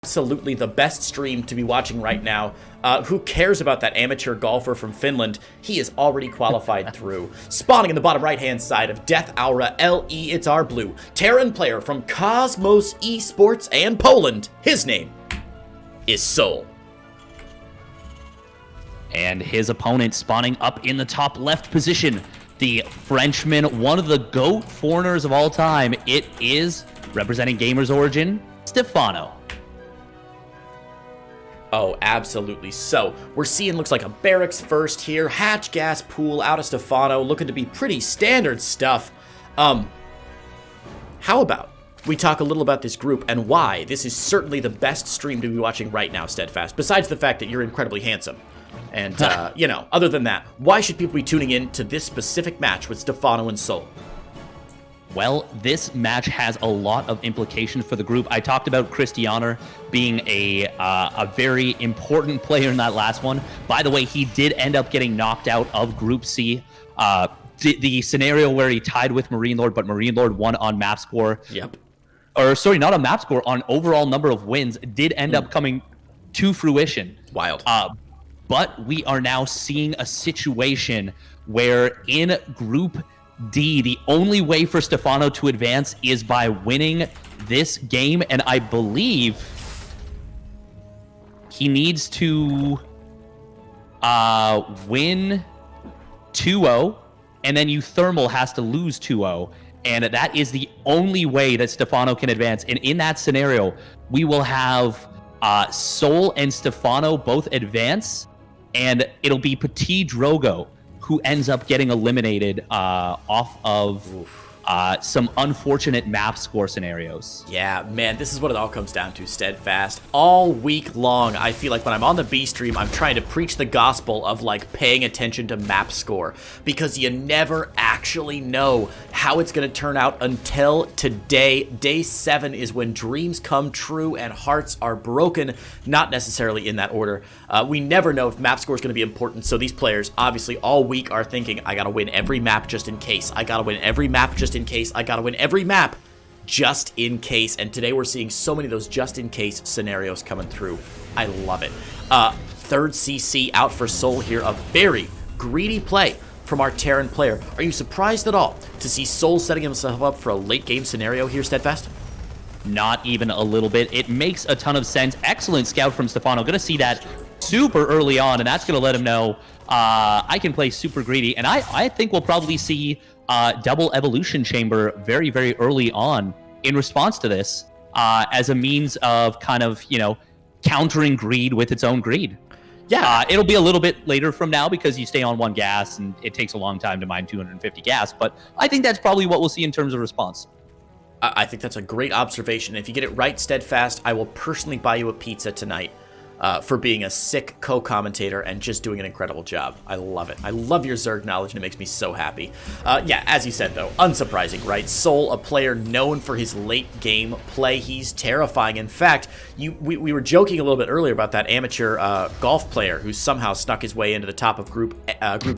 absolutely the best stream to be watching right now. Who cares about that amateur golfer from Finland? He is already qualified through. Spawning in the bottom right-hand side of Death Aura LE, it's our blue. Terran player from Cosmos Esports and Poland. His name is souL. And his opponent spawning up in the top left position. The Frenchman, one of the GOAT foreigners of all time. It is, representing Gamers Origin, Stephano. Oh, absolutely. So, we're seeing, looks like a barracks first here. Hatch, gas, pool, out of Stephano. Looking to be pretty standard stuff. How about we talk a little about this group and why this is certainly the best stream to be watching right now, Steadfast, besides the fact that you're incredibly handsome. And, you know, other than that, why should people be tuning in to this specific match with Stephano and souL? Well, this match has a lot of implications for the group. I talked about Cristiano being a very important player in that last one. By the way, he did end up getting knocked out of Group C. The scenario where he tied with Marine Lord, but Marine Lord won on map score. Yep. Or, sorry, not on map score, on overall number of wins, did end up coming to fruition. Wild. But we are now seeing a situation where in Group D, the only way for Stephano to advance is by winning this game, and I believe he needs to win 2-0, and then Thermal has to lose 2-0, and that is the only way that Stephano can advance. And in that scenario, we will have souL and Stephano both advance, and it'll be Petit Drogo who ends up getting eliminated off of some unfortunate map score scenarios. Yeah, man, this is what it all comes down to, Steadfast. All week long, I feel like when I'm on the B stream, I'm trying to preach the gospel of, like, paying attention to map score, because you never actually know how it's going to turn out until today. Day 7 is when dreams come true and hearts are broken, not necessarily in that order. We never know if map score is going to be important, so these players, obviously, all week are thinking, I got to win every map just in case. I got to win every map just in case. I gotta win every map just in case. And today we're seeing so many of those just in case scenarios coming through. I love it. Third CC out for souL here. A very greedy play from our Terran player. Are you surprised at all to see souL setting himself up for a late game scenario here, Steadfast? Not even a little bit. It makes a ton of sense. Excellent scout from Stephano. Gonna see that super early on, and that's gonna let him know I can play super greedy. And I think we'll probably see double evolution chamber very, very early on in response to this as a means of kind of, you know, countering greed with its own greed. Yeah. It'll be a little bit later from now because you stay on 1 gas and it takes a long time to mine 250 gas. But I think that's probably what we'll see in terms of response. I think that's a great observation. If you get it right, Steadfast, I will personally buy you a pizza tonight. For being a sick co-commentator and just doing an incredible job. I love it. I love your Zerg knowledge, and it makes me so happy. Yeah, as you said, though, unsurprising, right? souL, a player known for his late-game play. He's terrifying. In fact, we were joking a little bit earlier about that amateur golf player who somehow snuck his way into the top of Group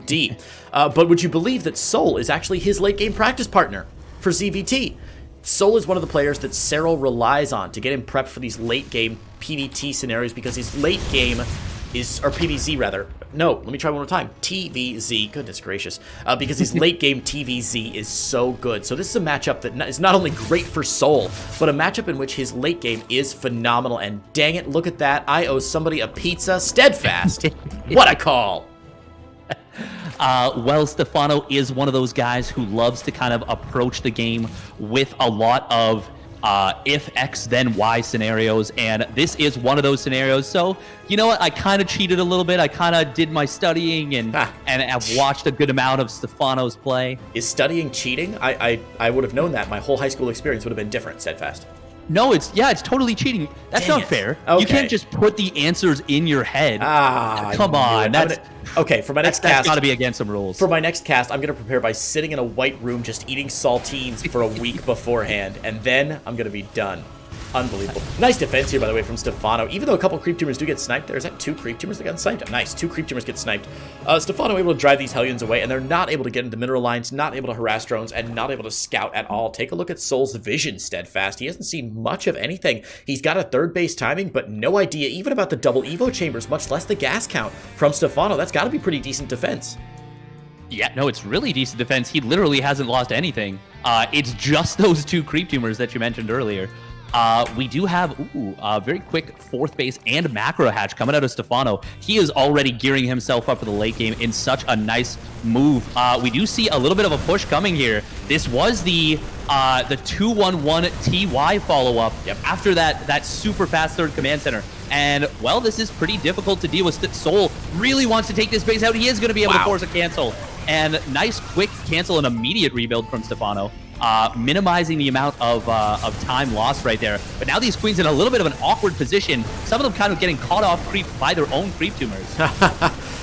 D. But would you believe that souL is actually his late-game practice partner for ZVT? souL is one of the players that souL relies on to get him prepped for these late-game PVT scenarios because his late game is, or PVZ rather. No, let me try one more time. TVZ, goodness gracious. Because his late game TVZ is so good. So this is a matchup that is not only great for souL, but a matchup in which his late game is phenomenal. And dang it, look at that. I owe somebody a pizza. Steadfast. What a call. Well, Stephano is one of those guys who loves to kind of approach the game with a lot of if X then Y scenarios, and this is one of those scenarios. So, you know what? I kind of cheated a little bit. I kind of did my studying and I've watched a good amount of Stephano's play. Is studying cheating? I would have known that. My whole high school experience would have been different, Steadfast. No, it's totally cheating. That's not fair. Okay. You can't just put the answers in your head. Come on. Okay, for my next cast, that's got to be against some rules. For my next cast, I'm going to prepare by sitting in a white room just eating saltines for a week beforehand, and then I'm going to be done. Unbelievable. Nice defense here, by the way, from Stephano. Even though a couple creep tumors do get sniped there. Is that 2 creep tumors that got sniped? Nice. 2 creep tumors get sniped. Stephano able to drive these Hellions away, and they're not able to get into mineral lines, not able to harass drones, and not able to scout at all. Take a look at souL's vision, Steadfast. He hasn't seen much of anything. He's got a third base timing, but no idea even about the double Evo chambers, much less the gas count from Stephano. That's got to be pretty decent defense. Yeah, no, it's really decent defense. He literally hasn't lost anything. It's just those 2 creep tumors that you mentioned earlier. We do have a very quick 4th base and macro hatch coming out of Stephano. He is already gearing himself up for the late game in such a nice move. We do see a little bit of a push coming here. This was the 2-1-1 TY follow-up after that super fast 3rd command center. And, well, this is pretty difficult to deal with. souL really wants to take this base out. He is going to be able to force a cancel. And nice quick cancel and immediate rebuild from Stephano. Minimizing the amount of time lost right there. But now these queens in a little bit of an awkward position. Some of them kind of getting caught off creep by their own creep tumors.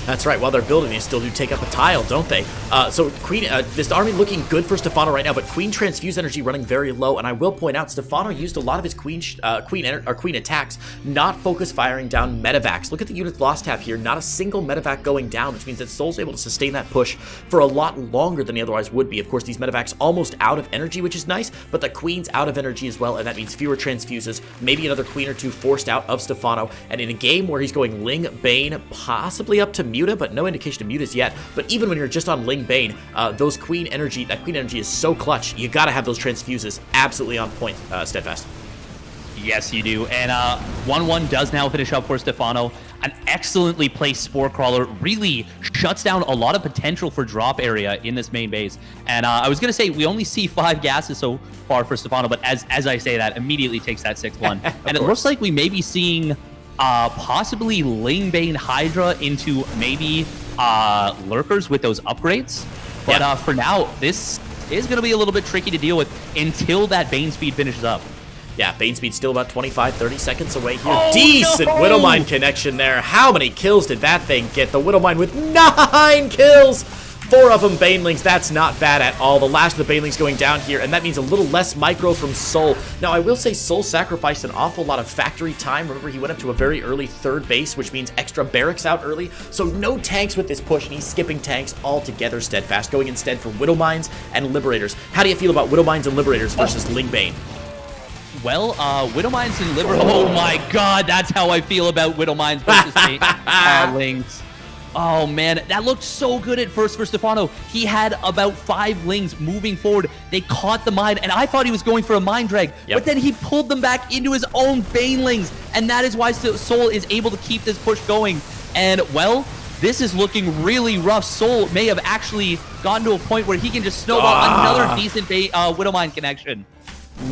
That's right. While they're building, they still do take up a tile, don't they? So Queen, this army looking good for Stephano right now, but Queen transfuse energy running very low. And I will point out, Stephano used a lot of his Queen attacks, not focus firing down medevacs. Look at the units lost tab here. Not a single medevac going down, which means that souL's able to sustain that push for a lot longer than he otherwise would be. Of course, these medevacs almost out of energy, which is nice, but the Queen's out of energy as well, and that means fewer transfuses, maybe another Queen or 2 forced out of Stephano. And in a game where he's going Ling, Bane, possibly up to Muta, but no indication of Mutas yet. But even when you're just on Ling Bane, that Queen energy is so clutch. You gotta have those transfuses absolutely on point, Steadfast. Yes, you do. And 1-1 does now finish up for Stephano. An excellently placed Spore Crawler really shuts down a lot of potential for drop area in this main base. And I was going to say, we only see 5 gases so far for Stephano, but as I say that, immediately takes that 6-1. And it looks like we may be seeing possibly Ling Bane Hydra into maybe Lurkers with those upgrades. But for now, this is going to be a little bit tricky to deal with until that Bane speed finishes up. Yeah, Bane speed's still about 25-30 seconds away here. Decent Widowmine connection there. How many kills did that thing get? The Widowmine with 9 kills! 4 of them Banelings. That's not bad at all. The last of the Banelings going down here, and that means a little less micro from souL. Now, I will say souL sacrificed an awful lot of factory time. Remember, he went up to a very early 3rd base, which means extra barracks out early. So no tanks with this push, and he's skipping tanks altogether, Steadfast, going instead for Widowmines and Liberators. How do you feel about Widowmines and Liberators versus Ling Bane? Well, Widowmines and Liberators. Oh my god, that's how I feel about Widowmines versus Lings. Oh man, that looked so good at first for Stephano. He had about 5 Lings moving forward. They caught the mine, and I thought he was going for a mine drag, but then he pulled them back into his own Banelings, and that is why souL is able to keep this push going. And, well, this is looking really rough. souL may have actually gotten to a point where he can just snowball another decent Widowmine connection.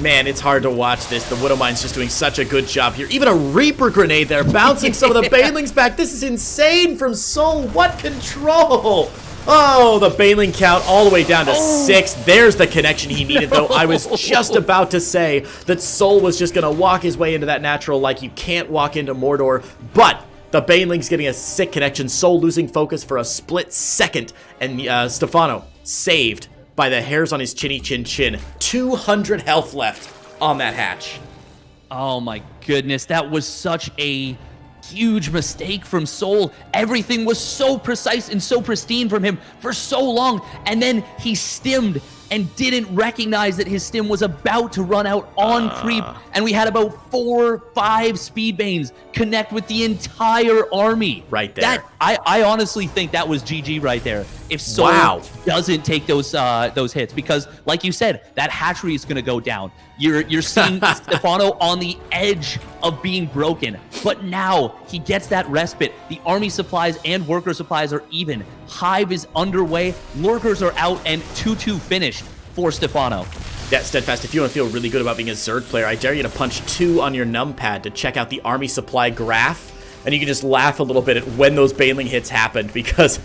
Man, it's hard to watch this. The Widowmine's just doing such a good job here. Even a Reaper grenade there, bouncing some of the Banelings back. This is insane from souL. What control! Oh, the Baneling count all the way down to 6. There's the connection he needed, though. I was just about to say that souL was just going to walk his way into that natural like you can't walk into Mordor, but the Baneling's getting a sick connection. souL losing focus for a split second, and Stephano saved by the hairs on his chinny chin chin. 200 health left on that hatch. Oh my goodness, that was such a huge mistake from souL. Everything was so precise and so pristine from him for so long, and then he stimmed and didn't recognize that his stim was about to run out on creep, and we had about 4 or 5 speed banes connect with the entire army. Right there. That I honestly think that was GG right there. If souL doesn't take those hits, because like you said, that hatchery is going to go down. You're seeing Stephano on the edge of being broken, but now he gets that respite. The army supplies and worker supplies are even. Hive is underway, lurkers are out, and 2-2 finished for Stephano. Yeah, Steadfast, if you want to feel really good about being a Zerg player, I dare you to punch 2 on your numpad to check out the army supply graph. and you can just laugh a little bit at when those Baneling hits happened, because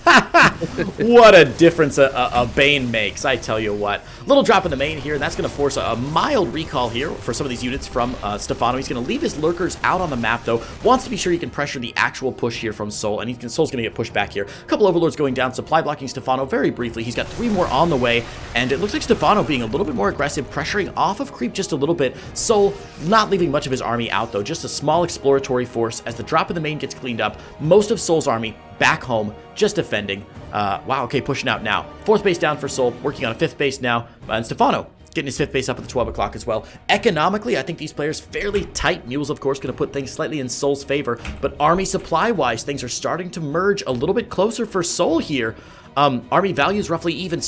what a difference a Bane makes, I tell you what. Little drop in the main here, and that's going to force a mild recall here for some of these units from Stephano. He's going to leave his lurkers out on the map, though. Wants to be sure he can pressure the actual push here from souL, and souL's going to get pushed back here. A couple overlords going down, supply blocking Stephano very briefly. He's got 3 more on the way, and it looks like Stephano being a little bit more aggressive, pressuring off of creep just a little bit. souL not leaving much of his army out, though. Just a small exploratory force as the drop in the main gets cleaned up. Most of souL's army back home, just defending. Wow, okay, pushing out now. 4th base down for souL, working on a 5th base now, and Stephano getting his 5th base up at the 12 o'clock as well. Economically, I think these players fairly tight. Mule's, of course, going to put things slightly in souL's favor, but army supply-wise, things are starting to merge a little bit closer for souL here. Army values roughly even.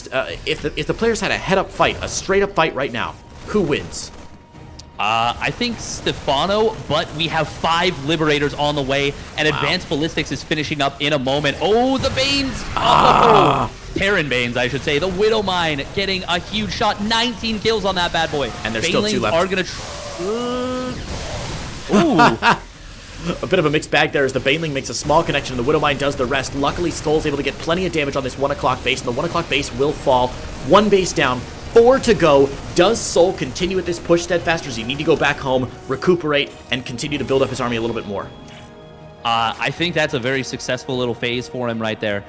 If the players had a head-up fight, a straight-up fight right now, who wins? I think Stephano, but we have 5 Liberators on the way, and Advanced Ballistics is finishing up in a moment. Oh, the Banes! Terran Banes, I should say. The Widow Mine getting a huge shot. 19 kills on that bad boy. And there's still 2 left. Are gonna Ooh. A bit of a mixed bag there as the Baneling makes a small connection and the Widow Mine does the rest. Luckily, souL's able to get plenty of damage on this 1 o'clock base, and the 1 o'clock base will fall. 1 base down. 4 to go. Does souL continue with this push steadfast, or does he need to go back home, recuperate, and continue to build up his army a little bit more? I think that's a very successful little phase for him right there.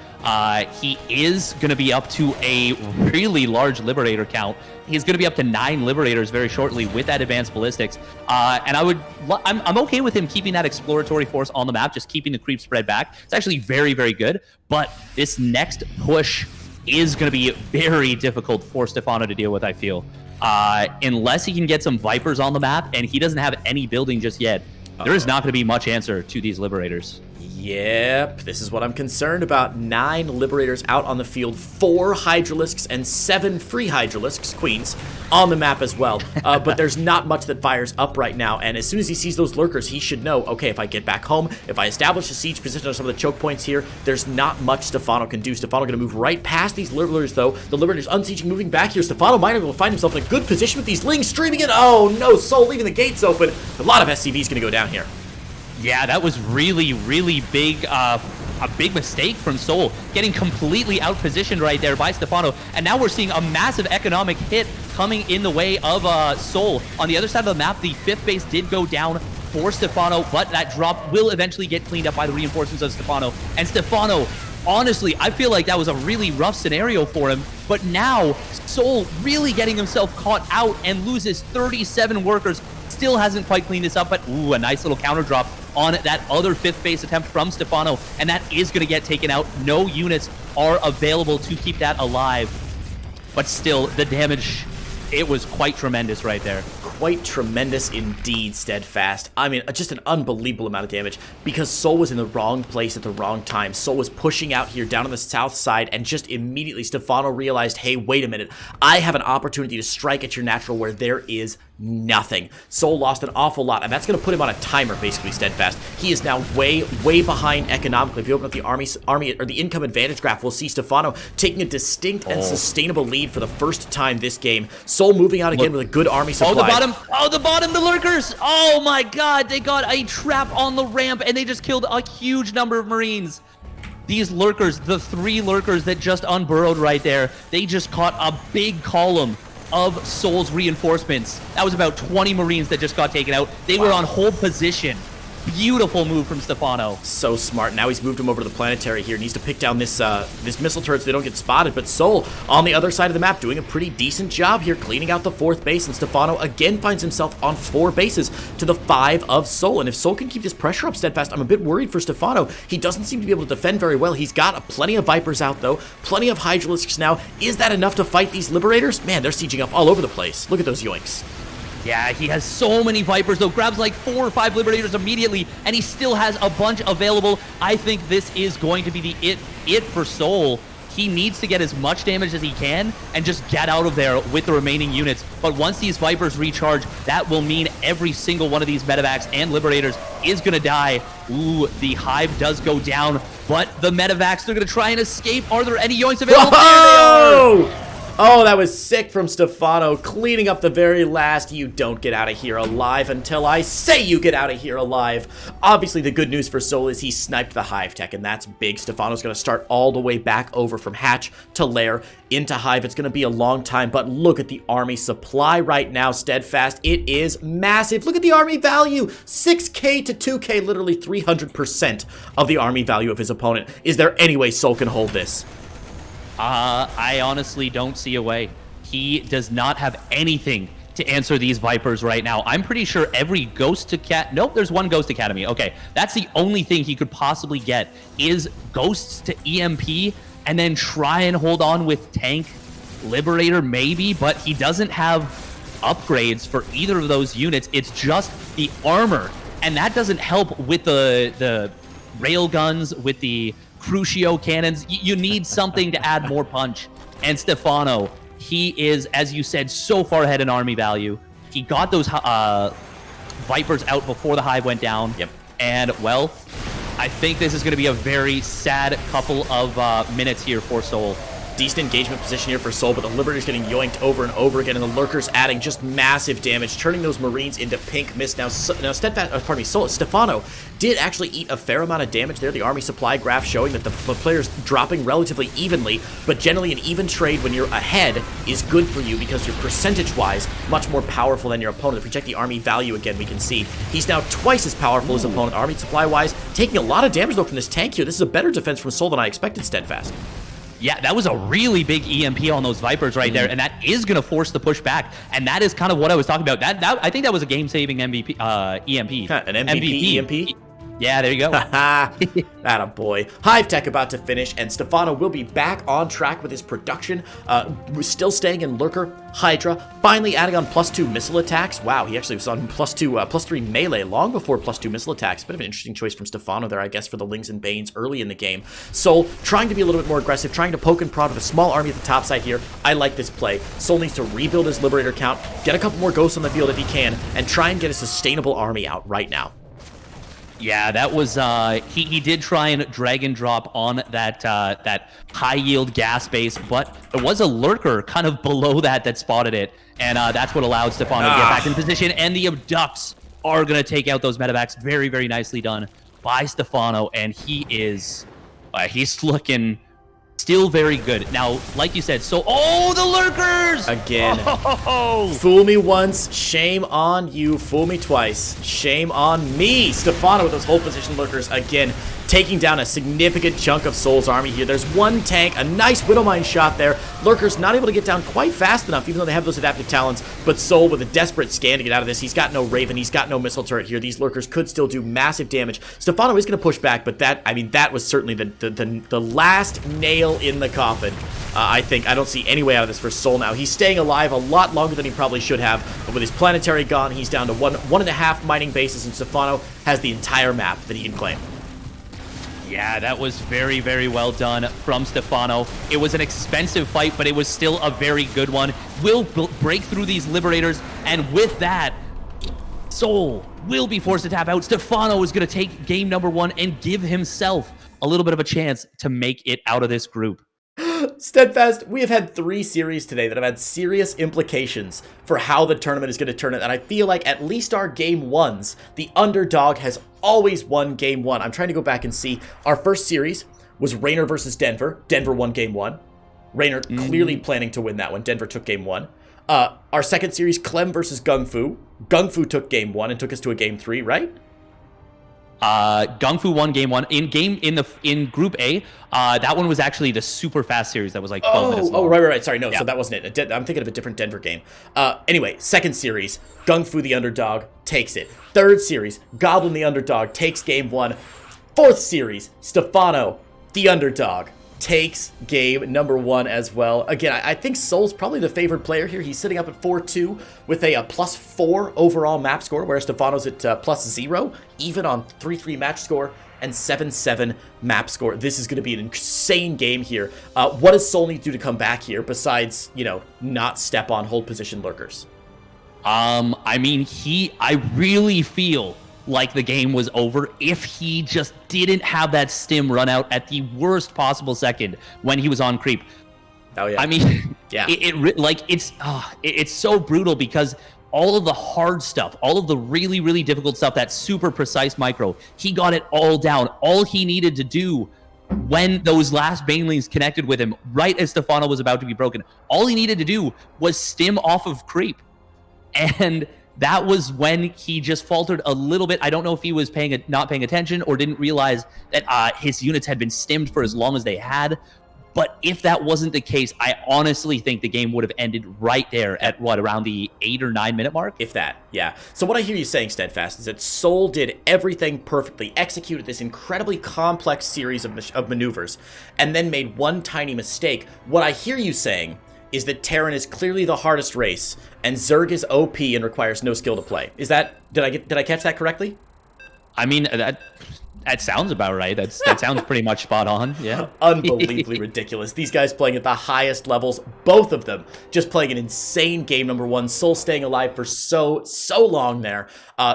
He is going to be up to a really large Liberator count. He's going to be up to 9 Liberators very shortly with that Advanced Ballistics. And I'm okay with him keeping that exploratory force on the map, just keeping the creep spread back. It's actually very, very good. But this next push is going to be very difficult for Stephano to deal with, I feel. Unless he can get some Vipers on the map, and he doesn't have any building just yet, there is not going to be much answer to these Liberators. Yep, this is what I'm concerned about. 9 Liberators out on the field, 4 Hydralisks and 7 free Hydralisks, Queens, on the map as well. But there's not much that fires up right now, and as soon as he sees those Lurkers, he should know, okay, if I get back home, if I establish a siege position on some of the choke points here, there's not much Stephano can do. Stephano going to move right past these Liberators, though. The Liberators unsieging, moving back here. Stephano might be able to find himself in a good position with these Lings streaming in. Oh no, souL leaving the gates open. A lot of SCVs going to go down here. Yeah, that was really, really big, a big mistake from souL, getting completely out-positioned right there by Stephano. And now we're seeing a massive economic hit coming in the way of souL. On the other side of the map, the 5th base did go down for Stephano, but that drop will eventually get cleaned up by the reinforcements of Stephano. And Stephano, honestly, I feel like that was a really rough scenario for him. But now, souL really getting himself caught out and loses 37 workers. Still hasn't quite cleaned this up, but ooh, a nice little counter drop on that other 5th base attempt from Stephano, and that is going to get taken out. No units are available to keep that alive, but still, the damage, it was quite tremendous right there. Quite tremendous indeed, Steadfast. I mean, just an unbelievable amount of damage because souL was in the wrong place at the wrong time. souL was pushing out here down on the south side, and just immediately Stephano realized, hey, wait a minute, I have an opportunity to strike at your natural where there is nothing. souL lost an awful lot, and that's going to put him on a timer, basically, Steadfast. He is now way behind economically. If you open up the army or the income advantage graph, we'll see Stephano taking a distinct and sustainable lead for the first time this game. souL moving out again with a good army supply. Oh, the bottom, the Lurkers! Oh my god, they got a trap on the ramp, and they just killed a huge number of Marines. These Lurkers, the 3 Lurkers that just unburrowed right there, they just caught a big column of souL's reinforcements. That was about 20 Marines that just got taken out. They were on hold position. Beautiful move from Stephano. So smart. Now he's moved him over to the planetary here. Needs to pick down this missile turret so they don't get spotted. But souL on the other side of the map doing a pretty decent job here, cleaning out the 4th base. And Stephano again finds himself on 4 bases to the 5 of souL. And if souL can keep this pressure up, Steadfast, I'm a bit worried for Stephano. He doesn't seem to be able to defend very well. He's got plenty of Vipers out, though. Plenty of Hydralisks now. Is that enough to fight these Liberators? Man, they're sieging up all over the place. Look at those yoinks. Yeah, he has so many Vipers, though. Grabs like 4 or 5 Liberators immediately, and he still has a bunch available. I think this is going to be the it for souL. He needs to get as much damage as he can and just get out of there with the remaining units. But once these Vipers recharge, that will mean every single one of these Medivacs and Liberators is going to die. Ooh, the Hive does go down, but the Medivacs, they're going to try and escape. Are there any yoinks available? Whoa! There they are! Oh, that was sick from Stephano, cleaning up the very last. You don't get out of here alive until I say you get out of here alive. Obviously, the good news for souL is he sniped the Hive tech, and that's big. Stephano's going to start all the way back over from hatch to lair into Hive. It's going to be a long time, but look at the army supply right now, Steadfast. It is massive. Look at the army value. 6K to 2K, literally 300% of the army value of his opponent. Is there any way souL can hold this? I honestly don't see a way. He does not have anything to answer these Vipers right now. I'm pretty sure every Ghost to Cat... Nope, there's one Ghost Academy. Okay, that's the only thing he could possibly get is Ghosts to EMP and then try and hold on with Tank Liberator maybe, but he doesn't have upgrades for either of those units. It's just the armor, and that doesn't help with the rail guns, with the Crucio cannons. You need something to add more punch. And Stephano, he is, as you said, so far ahead in army value. He got those Vipers out before the Hive went down. Yep. And, well, I think this is going to be a very sad couple of minutes here for souL. Decent engagement position here for souL, but the Liberator's getting yoinked over and over again, and the Lurkers adding just massive damage, turning those Marines into pink mist. Now Stephano did actually eat a fair amount of damage there. The army supply graph showing that the player's dropping relatively evenly, but generally an even trade when you're ahead is good for you because you're percentage-wise much more powerful than your opponent. If we check the army value again, we can see he's now twice as powerful as his opponent. Army supply-wise, taking a lot of damage though from this tank here. This is a better defense from souL than I expected, Steadfast. Yeah, that was a really big EMP on those Vipers right there, and that is going to force the push back, and that is kind of what I was talking about. I think that was a game-saving MVP, EMP. An MVP EMP? Yeah, there you go. Atta boy. Hive Tech about to finish, and Stephano will be back on track with his production. Still staying in Lurker, Hydra, finally adding on +2 missile attacks. Wow, he actually was on +3 melee long before +2 missile attacks. Bit of an interesting choice from Stephano there, I guess, for the Lings and Banes early in the game. souL trying to be a little bit more aggressive, trying to poke and prod with a small army at the top side here. I like this play. souL needs to rebuild his Liberator count, get a couple more Ghosts on the field if he can, and try and get a sustainable army out right now. Yeah, that was he did try and drag and drop on that that high yield gas base, but there was a Lurker kind of below that spotted it, and that's what allowed Stephano to get back in position. And the Abducts are gonna take out those medevacs. Very, very nicely done by Stephano, and he is he's looking still very good. Now, like you said, so the Lurkers again. Fool me once, shame on you. Fool me twice, shame on me. Stephano with those hold position Lurkers again, taking down a significant chunk of souL's army here. There's one tank, a nice Widowmine shot there. Lurkers not able to get down quite fast enough, even though they have those adaptive talents, but souL with a desperate scan to get out of this. He's got no Raven, he's got no missile turret here. These Lurkers could still do massive damage. Stephano is going to push back, but that was certainly the last nail in the coffin. I think. I don't see any way out of this for souL now. He's staying alive a lot longer than he probably should have, but with his planetary gone, he's down to one and a half mining bases, and Stephano has the entire map that he can claim. Yeah, that was very, very well done from Stephano. It was an expensive fight, but it was still a very good one. Will break through these Liberators, and with that, souL will be forced to tap out. Stephano is going to take game number 1 and give himself a little bit of a chance to make it out of this group. Steadfast, we have had 3 series today that have had serious implications for how the tournament is going to turn out, and I feel like at least our game 1s, the underdog has always won game 1. I'm trying to go back and see. Our first series was Raynor versus Denver. Denver won game 1. Raynor clearly planning to win that one. Denver took game 1. Our second series, Clem versus Gung Fu. Gung Fu took game 1 and took us to a game 3, right? Gung Fu won game 1 in Group A. That one was actually the super fast series that was like 12 minutes long. Oh, right. Sorry, no, yeah. So that wasn't it. I'm thinking of a different Denver game. Anyway, second series, Gung Fu the underdog takes it. Third series, Goblin the underdog takes game 1. Fourth series, Stephano the underdog takes game number 1 as well. Again, I think souL's probably the favored player here. He's sitting up at 4-2 with a +4 overall map score, whereas Stephano's at +0, even on 3-3 match score and 7-7 map score. This is going to be an insane game here. What does souL need to do to come back here besides, not step on hold position Lurkers? I mean, I really feel like the game was over if he just didn't have that stim run out at the worst possible second when he was on creep. Oh yeah. I mean, yeah. It's so brutal because all of the hard stuff, all of the really, really difficult stuff, that super precise micro, he got it all down. All he needed to do when those last banelings connected with him, right as Stephano was about to be broken, all he needed to do was stim off of creep. And that was when he just faltered a little bit. I don't know if he was not paying attention or didn't realize that his units had been stimmed for as long as they had. But if that wasn't the case, I honestly think the game would have ended right there at around the 8 or 9 minute mark? If that, yeah. So what I hear you saying, Steadfast, is that souL did everything perfectly, executed this incredibly complex series of maneuvers, and then made one tiny mistake. What I hear you saying is that Terran is clearly the hardest race, and Zerg is OP and requires no skill to play. Is that, did I catch that correctly? I mean, that sounds about right. That sounds pretty much spot on. Yeah. Unbelievably ridiculous. These guys playing at the highest levels, both of them just playing an insane game number one. souL staying alive for so long there.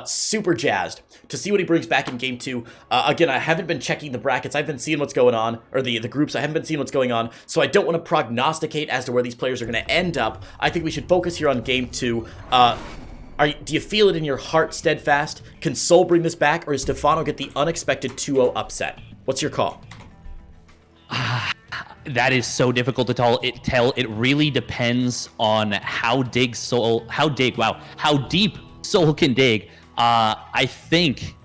Super jazzed to see what he brings back in game two. Again, I haven't been checking the brackets. I've been seeing what's going on, or the groups. I haven't been seeing what's going on, so I don't want to prognosticate as to where these players are going to end up. I think we should focus here on game two. Do you feel it in your heart, Steadfast? Can souL bring this back, or does Stephano get the unexpected 2-0 upset? What's your call? That is so difficult to tell. It really depends on how deep souL can dig. I think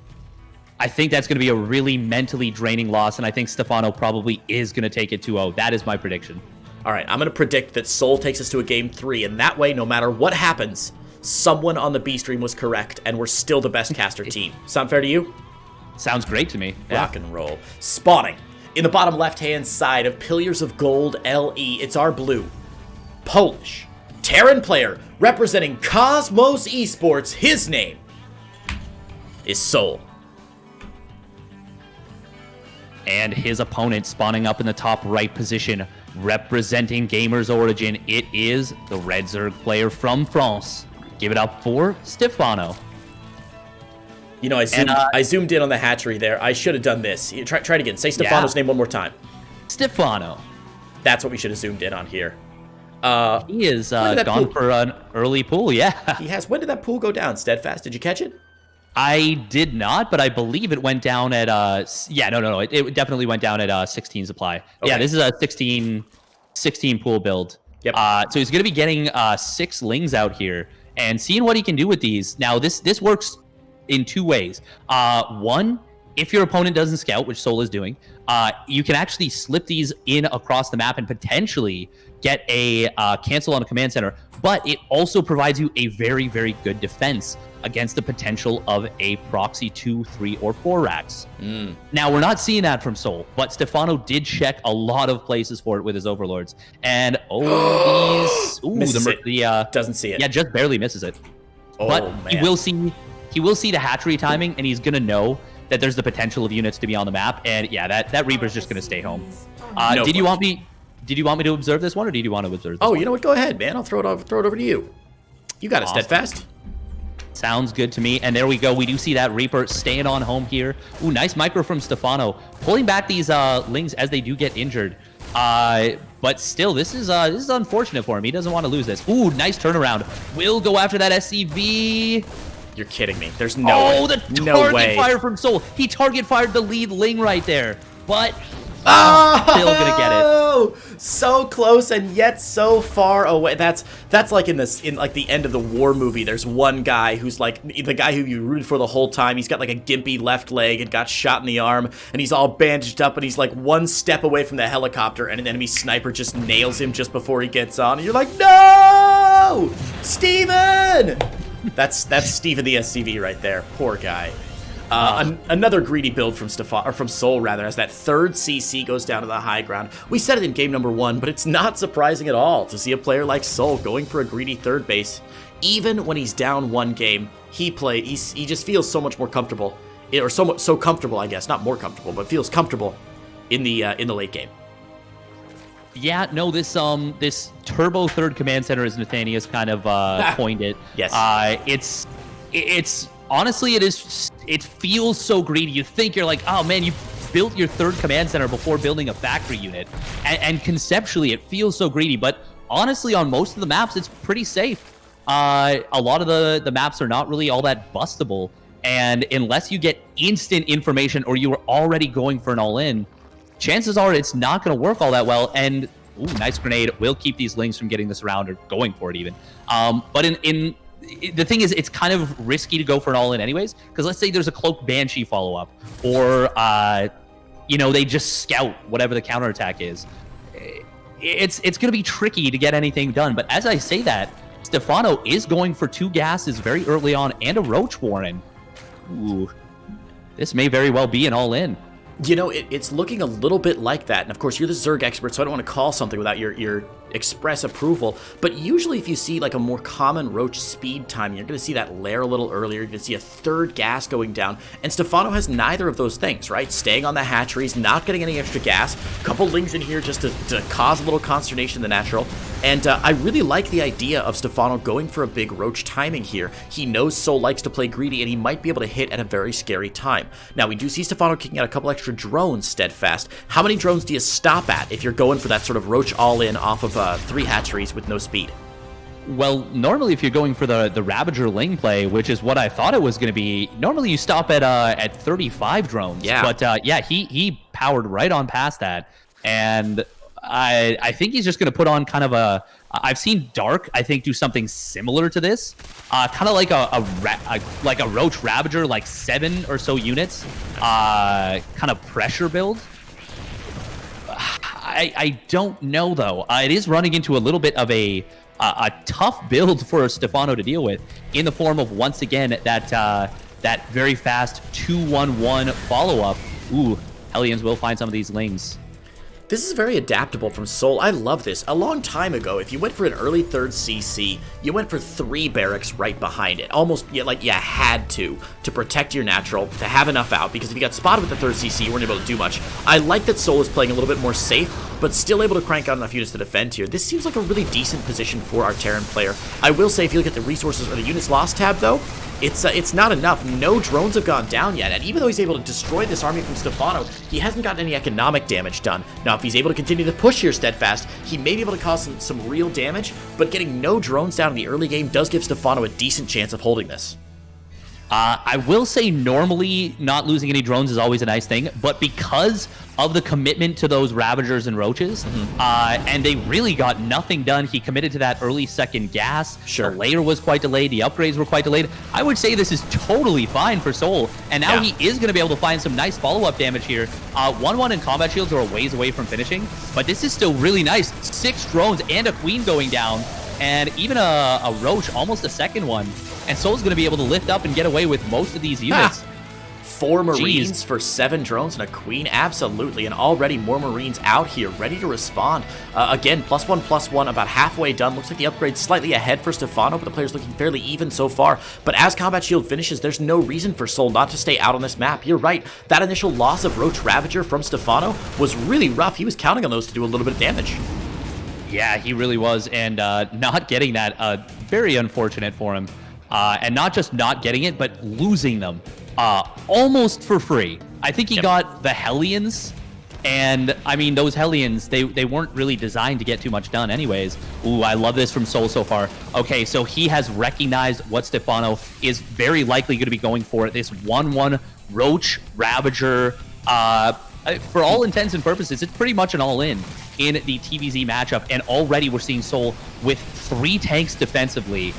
that's going to be a really mentally draining loss, and I think Stephano probably is going to take it 2-0. That is my prediction. All right, I'm going to predict that souL takes us to a game 3, and that way, no matter what happens, someone on the B stream was correct, and we're still the best caster team. Sound fair to you? Sounds great to me. Yeah. Rock and roll. Spawning in the bottom left-hand side of Pillars of Gold LE, it's our blue. Polish. Terran player representing Cosmos Esports. His name is souL. And his opponent spawning up in the top right position, representing Gamers Origin. It is the Red Zerg player from France. Give it up for Stephano. You know, I zoomed in on the hatchery there. I should have done this. Try it again. Say Stephano's name one more time. Stephano. That's what we should have zoomed in on here. He is gone for an early pool, yeah. He has. When did that pool go down, Steadfast? Did you catch it? I did not, but I believe it went down at, no. It definitely went down at 16 supply. Okay. Yeah, this is a 16 pool build. Yep. So he's going to be getting 6 lings out here and seeing what he can do with these. Now, this works in 2 ways. One, if your opponent doesn't scout, which souL is doing, you can actually slip these in across the map and potentially get a cancel on a command center, but it also provides you a very, very good defense against the potential of a proxy 2, 3, or 4 racks. Now, we're not seeing that from souL, but Stephano did check a lot of places for it with his overlords. And, doesn't see it. Yeah, just barely misses it. But man. He will see the hatchery timing, and he's going to know that there's the potential of units to be on the map. And yeah, that Reaper's just going to stay home. Did you want me to observe this one, or did you want to observe this one? You know what? Go ahead, man. I'll throw it over to you. You got it, Steadfast. Sounds good to me. And there we go. We do see that Reaper staying on home here. Ooh, nice micro from Stephano. Pulling back these lings as they do get injured. But still, this is unfortunate for him. He doesn't want to lose this. Ooh, nice turnaround. Will go after that SCV. You're kidding me. There's no way. Oh, the target fire from souL. He target fired the lead ling right there. But still gonna get it. So close and yet so far away. That's like in the end of the war movie. There's one guy who's like the guy who you rooted for the whole time. He's got like a gimpy left leg and got shot in the arm, and he's all bandaged up, and he's like one step away from the helicopter, and an enemy sniper just nails him just before he gets on, and you're like, no, Steven! That's Steven the SCV right there. Poor guy. Another greedy build from souL rather, as that third CC goes down to the high ground. We said it in game number 1, but it's not surprising at all to see a player like souL going for a greedy third base. Even when he's down 1 game, he just feels so much more comfortable, or so comfortable, I guess, not more comfortable, but feels comfortable in the late game. Yeah, no, this turbo third command center, as Nathanias kind of coined it. Yes. It's honestly, it feels so greedy. You think you're like, oh man, you built your third command center before building a factory unit. And conceptually, it feels so greedy, but honestly, on most of the maps, it's pretty safe. A lot of the maps are not really all that bustable. And unless you get instant information or you are already going for an all-in, chances are it's not going to work all that well. And, ooh, nice grenade. Will keep these Lings from getting this round or going for it even. But the thing is, it's kind of risky to go for an all-in anyways, because let's say there's a Cloak Banshee follow-up, or, you know, they just scout whatever the counterattack is. It's going to be tricky to get anything done. But as I say that, Stephano is going for 2 gases very early on and a Roach Warren. Ooh, this may very well be an all-in. You know, it's looking a little bit like that. And of course, you're the Zerg expert, so I don't want to call something without your express approval. But usually if you see like a more common Roach speed time, you're going to see that lair a little earlier. You're going to see a 3rd gas going down. And Stephano has neither of those things, right? Staying on the hatcheries, not getting any extra gas. A couple Lings in here just to cause a little consternation in the natural. And I really like the idea of Stephano going for a big Roach timing here. He knows souL likes to play greedy, and he might be able to hit at a very scary time. Now, we do see Stephano kicking out a couple extra drones steadfast. How many drones do you stop at if you're going for that sort of Roach all-in off of 3 hatcheries with no speed? Well, normally if you're going for the Ravager Ling play, which is what I thought it was going to be, normally you stop at 35 drones. Yeah. But yeah, he powered right on past that. And I think he's just going to put on kind of a... I've seen Dark, I think, do something similar to this. Kind of like a Roach Ravager, like 7 or so units. Kind of pressure build. I don't know, though. It is running into a little bit of a tough build for Stephano to deal with, in the form of, once again, that very fast 2-1-1 follow-up. Ooh, Hellions will find some of these Lings. This is very adaptable from souL. I love this. A long time ago, if you went for an early 3rd CC, you went for 3 barracks right behind it. Almost like you had to protect your natural, to have enough out, because if you got spotted with the 3rd CC, you weren't able to do much. I like that souL is playing a little bit more safe, but still able to crank out enough units to defend here. This seems like a really decent position for our Terran player. I will say, if you look at the resources or the units lost tab, though, it's not enough. No drones have gone down yet, and even though he's able to destroy this army from Stephano, he hasn't gotten any economic damage done. Now, if he's able to continue to push here steadfast, he may be able to cause some real damage, but getting no drones down in the early game does give Stephano a decent chance of holding this. I will say normally not losing any drones is always a nice thing, but because of the commitment to those Ravagers and Roaches, and they really got nothing done, he committed to that early 2nd gas. Sure. The layer was quite delayed. The upgrades were quite delayed. I would say this is totally fine for souL, and now he is going to be able to find some nice follow-up damage here. 1-1 and combat shields are a ways away from finishing, but this is still really nice. 6 drones and a Queen going down, and even a Roach, almost a 2nd one. And souL's going to be able to lift up and get away with most of these units. 4 Marines for 7 drones and a Queen? Absolutely. And already more Marines out here, ready to respond. Again, +1/+1, about halfway done. Looks like the upgrade's slightly ahead for Stephano, but the player's looking fairly even so far. But as Combat Shield finishes, there's no reason for souL not to stay out on this map. You're right. That initial loss of Roach Ravager from Stephano was really rough. He was counting on those to do a little bit of damage. Yeah, he really was. And not getting that, very unfortunate for him. And not just not getting it, but losing them almost for free. I think he got the Hellions, and I mean, those Hellions, they weren't really designed to get too much done anyways. Ooh, I love this from souL so far. Okay, so he has recognized what Stephano is very likely going to be going for, this 1-1 Roach Ravager. For all intents and purposes, it's pretty much an all-in in the TVZ matchup, and already we're seeing souL with 3 tanks defensively,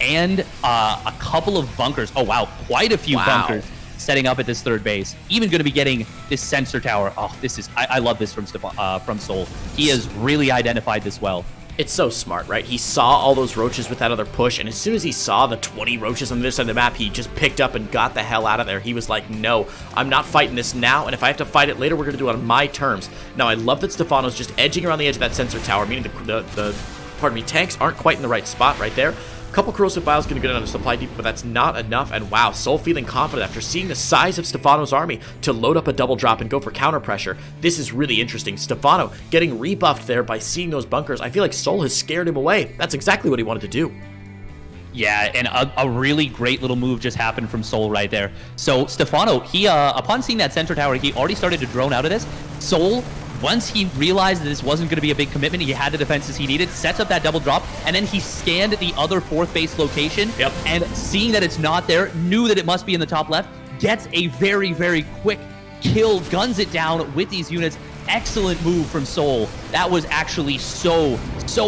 and a couple of bunkers. Oh, wow. Quite a few bunkers setting up at this 3rd base. Even going to be getting this sensor tower. Oh, this is... I love this from souL. He has really identified this well. It's so smart, right? He saw all those Roaches with that other push, and as soon as he saw the 20 Roaches on this side of the map, he just picked up and got the hell out of there. He was like, no, I'm not fighting this now, and if I have to fight it later, we're going to do it on my terms. Now, I love that Stephano's just edging around the edge of that sensor tower, meaning the tanks aren't quite in the right spot right there. Couple corrosive biles going to get on the supply depot, but that's not enough. And wow, souL feeling confident after seeing the size of Stephano's army to load up a double drop and go for counter pressure. This is really interesting. Stephano getting rebuffed there by seeing those bunkers. I feel like souL has scared him away. That's exactly what he wanted to do. Yeah, and a really great little move just happened from souL right there. So Stephano, he upon seeing that center tower, he already started to drone out of this. souL, once he realized that this wasn't going to be a big commitment, he had the defenses he needed, sets up that double drop, and then he scanned the other fourth base location, and seeing that it's not there, knew that it must be in the top left, gets a very, very quick kill, guns it down with these units. Excellent move from souL. That was actually so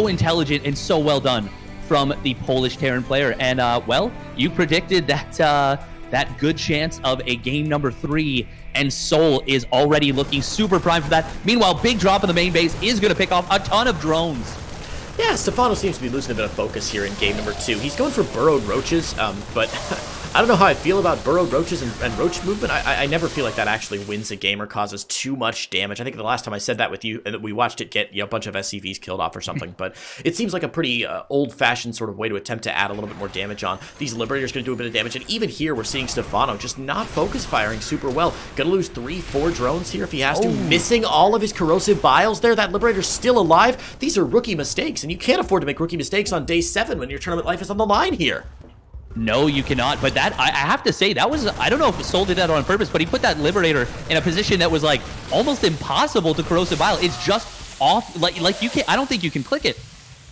intelligent and so well done from the Polish Terran player. And well, you predicted that that good chance of a game number 3, and souL is already looking super prime for that. Meanwhile, big drop in the main base is going to pick off a ton of drones. Yeah, Stephano seems to be losing a bit of focus here in game number 2. He's going for burrowed roaches, but I don't know how I feel about burrowed roaches and roach movement. I never feel like that actually wins a game or causes too much damage. I think the last time I said that with you, we watched it get a bunch of SCVs killed off or something, but it seems like a pretty old-fashioned sort of way to attempt to add a little bit more damage on. These Liberators going to do a bit of damage, and even here we're seeing Stephano just not focus firing super well. Going to lose 3-4 drones here if he has to. Missing all of his corrosive biles there. That Liberator's still alive. These are rookie mistakes, and you can't afford to make rookie mistakes on day 7 when your tournament life is on the line here. No, you cannot. But that, I have to say, that was, I don't know if souL did that on purpose, but he put that Liberator in a position that was like almost impossible to corrosive bile. It's just off, like you can't, I don't think you can click it.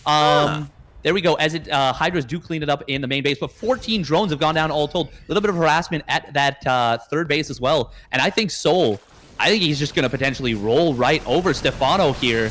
There we go. As it, Hydras do clean it up in the main base, but 14 drones have gone down all told. A little bit of harassment at that third base as well. And I think souL, I think he's just going to potentially roll right over Stephano here.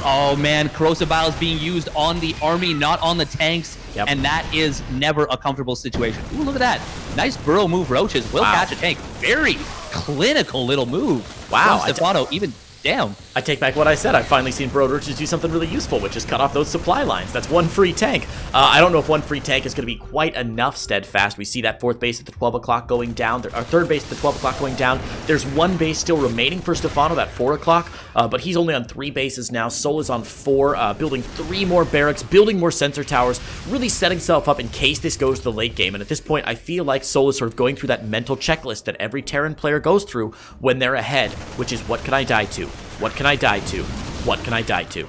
Oh man, corrosive bile is being used on the army, not on the tanks. And that is never a comfortable situation. Ooh, look at that. Nice burrow move, roaches. Will catch a tank. Very clinical little move. Wow. From Stephano, even down. I take back what I said. I've finally seen burrowed roaches do something really useful, which is cut off those supply lines. That's one free tank. I don't know if one free tank is going to be quite enough steadfast. We see that fourth base at the 12 o'clock going down. Our third base at the 12 o'clock going down. There's one base still remaining for Stephano, that 4 o'clock, but he's only on 3 bases now. souL is on 4, building 3 more barracks, building more sensor towers, really setting himself up in case this goes to the late game. And at this point, I feel like souL is sort of going through that mental checklist that every Terran player goes through when they're ahead, which is what can I die to? What can I die to? What can I die to?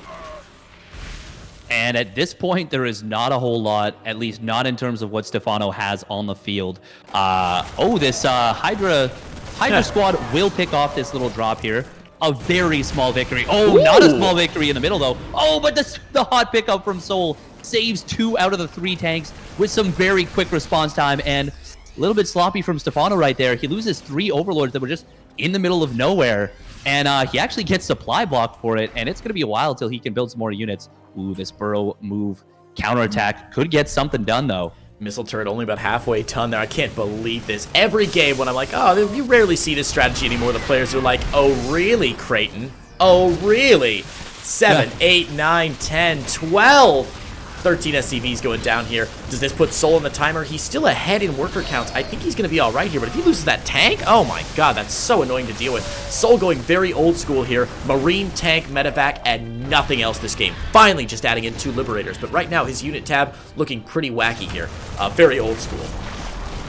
And at this point, there is not a whole lot, at least not in terms of what Stephano has on the field. This Hydra squad will pick off this little drop here. A very small victory. Not a small victory in the middle, though. But the hot pickup from souL saves 2 out of the 3 tanks with some very quick response time, and a little bit sloppy from Stephano right there. He loses 3 overlords that were just in the middle of nowhere. And he actually gets supply blocked for it, and it's going to be a while till he can build some more units. Ooh, this burrow move counterattack could get something done, though. Missile turret only about halfway done there. I can't believe this. Every game when I'm like, oh, you rarely see this strategy anymore. The players are like, oh, really, Creighton? Oh, really? 7, 8, 9, 10, 12. 13 SCVs going down here. Does this put souL on the timer? He's still ahead in worker counts. I think he's going to be all right here, but if he loses that tank, oh my god, that's so annoying to deal with. souL going very old school here. Marine, tank, medevac, and nothing else this game. Finally just adding in 2 Liberators, but right now his unit tab looking pretty wacky here. Very old school.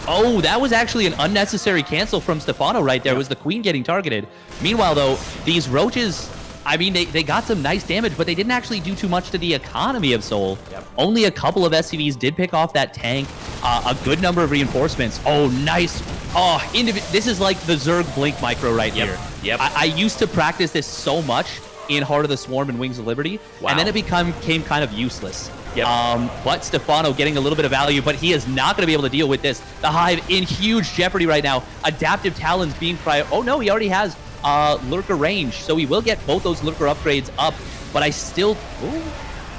Oh, that was actually an unnecessary cancel from Stephano right there. It was the queen getting targeted. Meanwhile, though, these roaches, I mean, they got some nice damage, but they didn't actually do too much to the economy of souL. Only a couple of SCVs did pick off that tank. A good number of reinforcements. Oh, nice. Oh, this is like the Zerg Blink micro right here. I used to practice this so much in Heart of the Swarm and Wings of Liberty, and then it became kind of useless. But Stephano getting a little bit of value, but he is not going to be able to deal with this. The Hive in huge jeopardy right now. Adaptive Talons being prior. Oh, no, he already has lurker range, so he will get both those lurker upgrades up, but I still...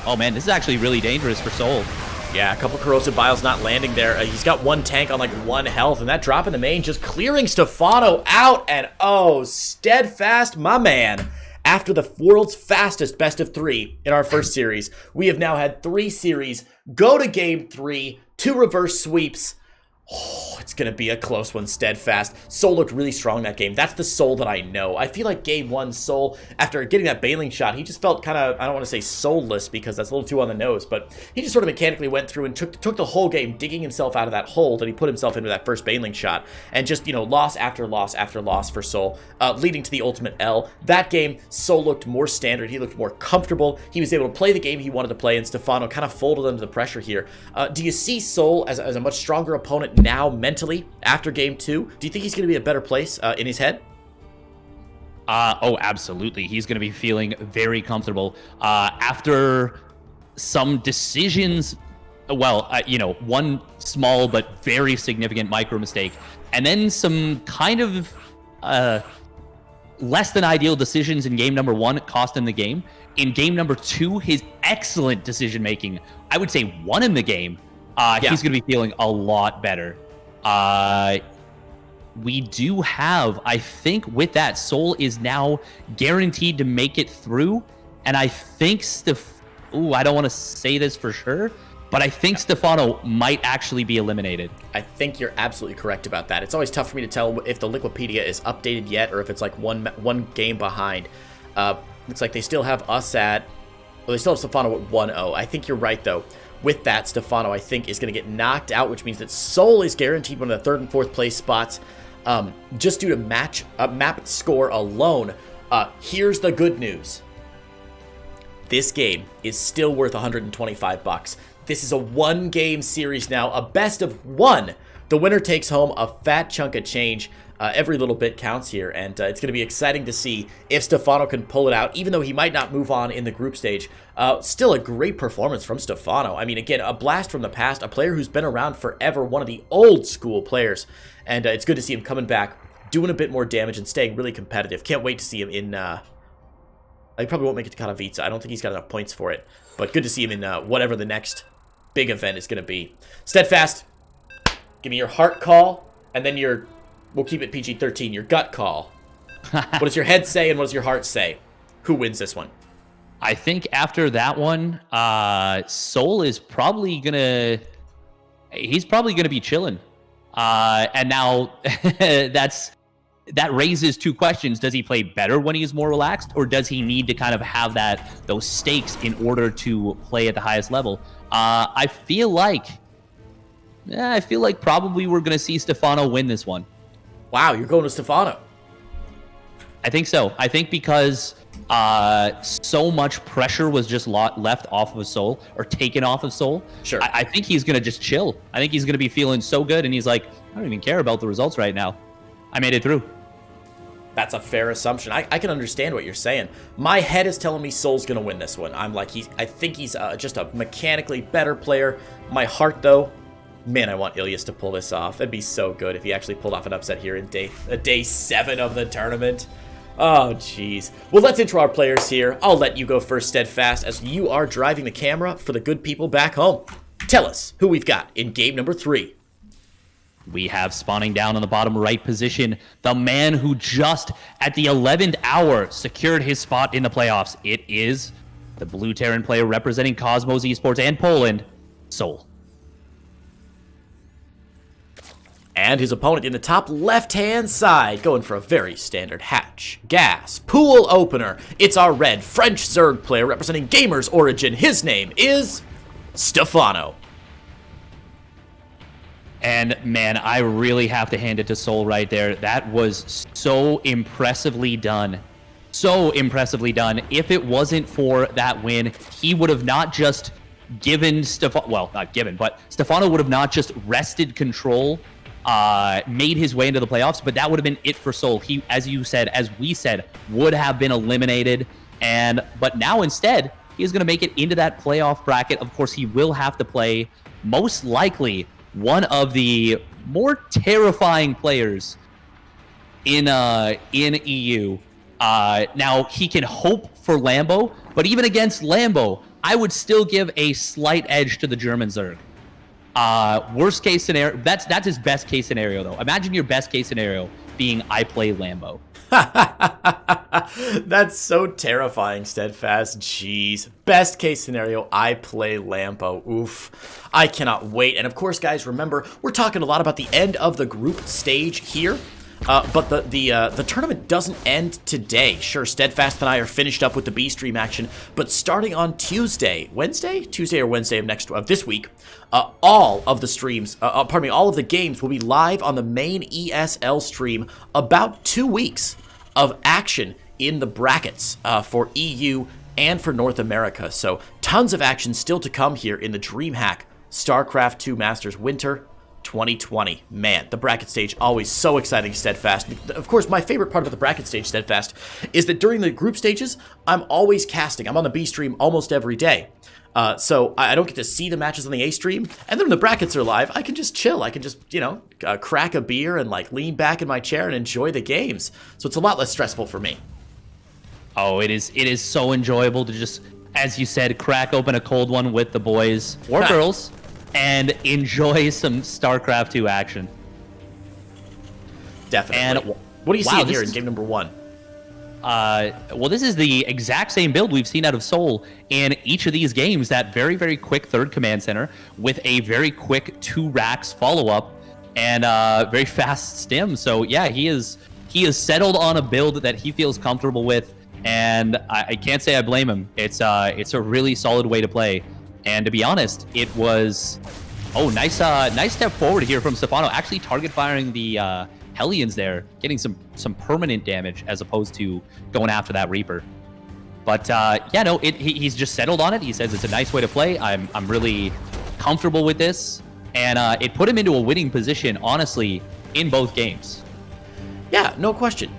Oh man, this is actually really dangerous for souL. Yeah, a couple corrosive biles not landing there. He's got 1 tank on like 1 health, and that drop in the main just clearing Stephano out, and oh, steadfast, my man. After the world's fastest best of 3 in our first series, we have now had 3 series go to game 3, 2 reverse sweeps. Oh, it's going to be a close one, Steadfast. souL looked really strong that game. That's the souL that I know. I feel like game one, souL, after getting that bailing shot, he just felt kind of, I don't want to say soulless because that's a little too on the nose, but he just sort of mechanically went through and took the whole game digging himself out of that hole that he put himself into that first bailing shot. And just, you know, loss after loss after loss for souL, leading to the ultimate L. That game, souL looked more standard. He looked more comfortable. He was able to play the game he wanted to play, and Stephano kind of folded under the pressure here. Do you see souL as a much stronger opponent now mentally after game two? Do you think he's going to be a better place in his head? Oh, absolutely. He's going to be feeling very comfortable after some decisions. Well, you know, one small but very significant micro mistake, and then some kind of less than ideal decisions in game number one cost him the game. In game number two, his excellent decision making, I would say, won him the game. He's going to be feeling a lot better. We do have, I think with that, souL is now guaranteed to make it through. And I think I don't want to say this for sure, but I think Stephano might actually be eliminated. I think you're absolutely correct about that. It's always tough for me to tell if the Liquipedia is updated yet or if it's like one game behind. Looks like they still have us at, well, they still have Stephano at 1-0. I think you're right, though. With that, Stephano, I think, is going to get knocked out, which means that souL is guaranteed one of the third and fourth place spots just due to map score alone. Here's the good news. This game is still worth $125. This is a one-game series now, a best of one. The winner takes home a fat chunk of change. Every little bit counts here, and it's going to be exciting to see if Stephano can pull it out, even though he might not move on in the group stage. Still a great performance from Stephano. I mean, again, a blast from the past, a player who's been around forever, one of the old school players, and it's good to see him coming back, doing a bit more damage, and staying really competitive. Can't wait to see him in... he probably won't make it to Katowice. I don't think he's got enough points for it, but good to see him in whatever the next big event is going to be. Steadfast, give me your heart call, and then we'll keep it PG-13, your gut call. What does your head say and what does your heart say? Who wins this one? I think after that one, souL is probably gonna be chilling. And now that raises two questions. Does he play better when he's more relaxed, or does he need to kind of have those stakes in order to play at the highest level? I feel like probably we're gonna see Stephano win this one. Wow, you're going to Stephano. I think so. I think because so much pressure was just left off of souL, or taken off of souL. Sure. I think he's going to just chill. I think he's going to be feeling so good, and he's like, I don't even care about the results right now. I made it through. That's a fair assumption. I can understand what you're saying. My head is telling me souL's going to win this one. I'm like, I think he's just a mechanically better player. My heart, though, man, I want Ilias to pull this off. That'd be so good if he actually pulled off an upset here in day 7 of the tournament. Oh, jeez. Well, let's intro our players here. I'll let you go first, Steadfast, as you are driving the camera for the good people back home. Tell us who we've got in game number 3. We have spawning down on the bottom right position, the man who just at the 11th hour secured his spot in the playoffs. It is the Blue Terran player representing Cosmos Esports and Poland, souL. And his opponent in the top left-hand side, going for a very standard hatch, gas, pool opener. It's our red French Zerg player representing Gamers Origin. His name is Stephano. And man, I really have to hand it to souL right there. That was so impressively done. So impressively done. If it wasn't for that win, he would have not just given Stephano, well, not given, but Stephano would have not just wrested control, made his way into the playoffs, but that would have been it for souL. He, as we said, would have been eliminated. But now instead, he is going to make it into that playoff bracket. Of course, he will have to play, most likely, one of the more terrifying players in EU. Now, he can hope for Lambo, but even against Lambo, I would still give a slight edge to the German Zerg. Worst case scenario, that's his best case scenario, though. Imagine your best case scenario being I play Lambo. That's so terrifying, Steadfast. Jeez. Best case scenario, I play Lampo. Oof. I cannot wait. And of course, guys, remember, we're talking a lot about the end of the group stage here. But the tournament doesn't end today. Sure, Steadfast and I are finished up with the B stream action, but starting on Tuesday or Wednesday of this week, all of the streams, all of the games will be live on the main ESL stream. About 2 weeks of action in the brackets for EU and for North America. So tons of action still to come here in the DreamHack StarCraft 2 Masters Winter 2020. Man, the bracket stage, always so exciting, Steadfast. Of course, my favorite part about the bracket stage, Steadfast, is that during the group stages, I'm always casting. I'm on the B stream almost every day. So I don't get to see the matches on the A stream. And then when the brackets are live, I can just chill. I can just, crack a beer and like lean back in my chair and enjoy the games. So it's a lot less stressful for me. Oh, it is so enjoyable to just, as you said, crack open a cold one with the boys or girls. And enjoy some StarCraft 2 action. Definitely. And what do you see here in game number 1? Well, this is the exact same build we've seen out of souL in each of these games. That very, very quick third command center with a very quick 2 racks follow-up and very fast stim. So, yeah, he is settled on a build that he feels comfortable with. And I can't say I blame him. It's a really solid way to play. And to be honest, it was, nice step forward here from Stephano, actually target firing the Hellions there, getting some permanent damage as opposed to going after that Reaper. But he's just settled on it. He says it's a nice way to play. I'm really comfortable with this, and it put him into a winning position, honestly, in both games. Yeah, no question.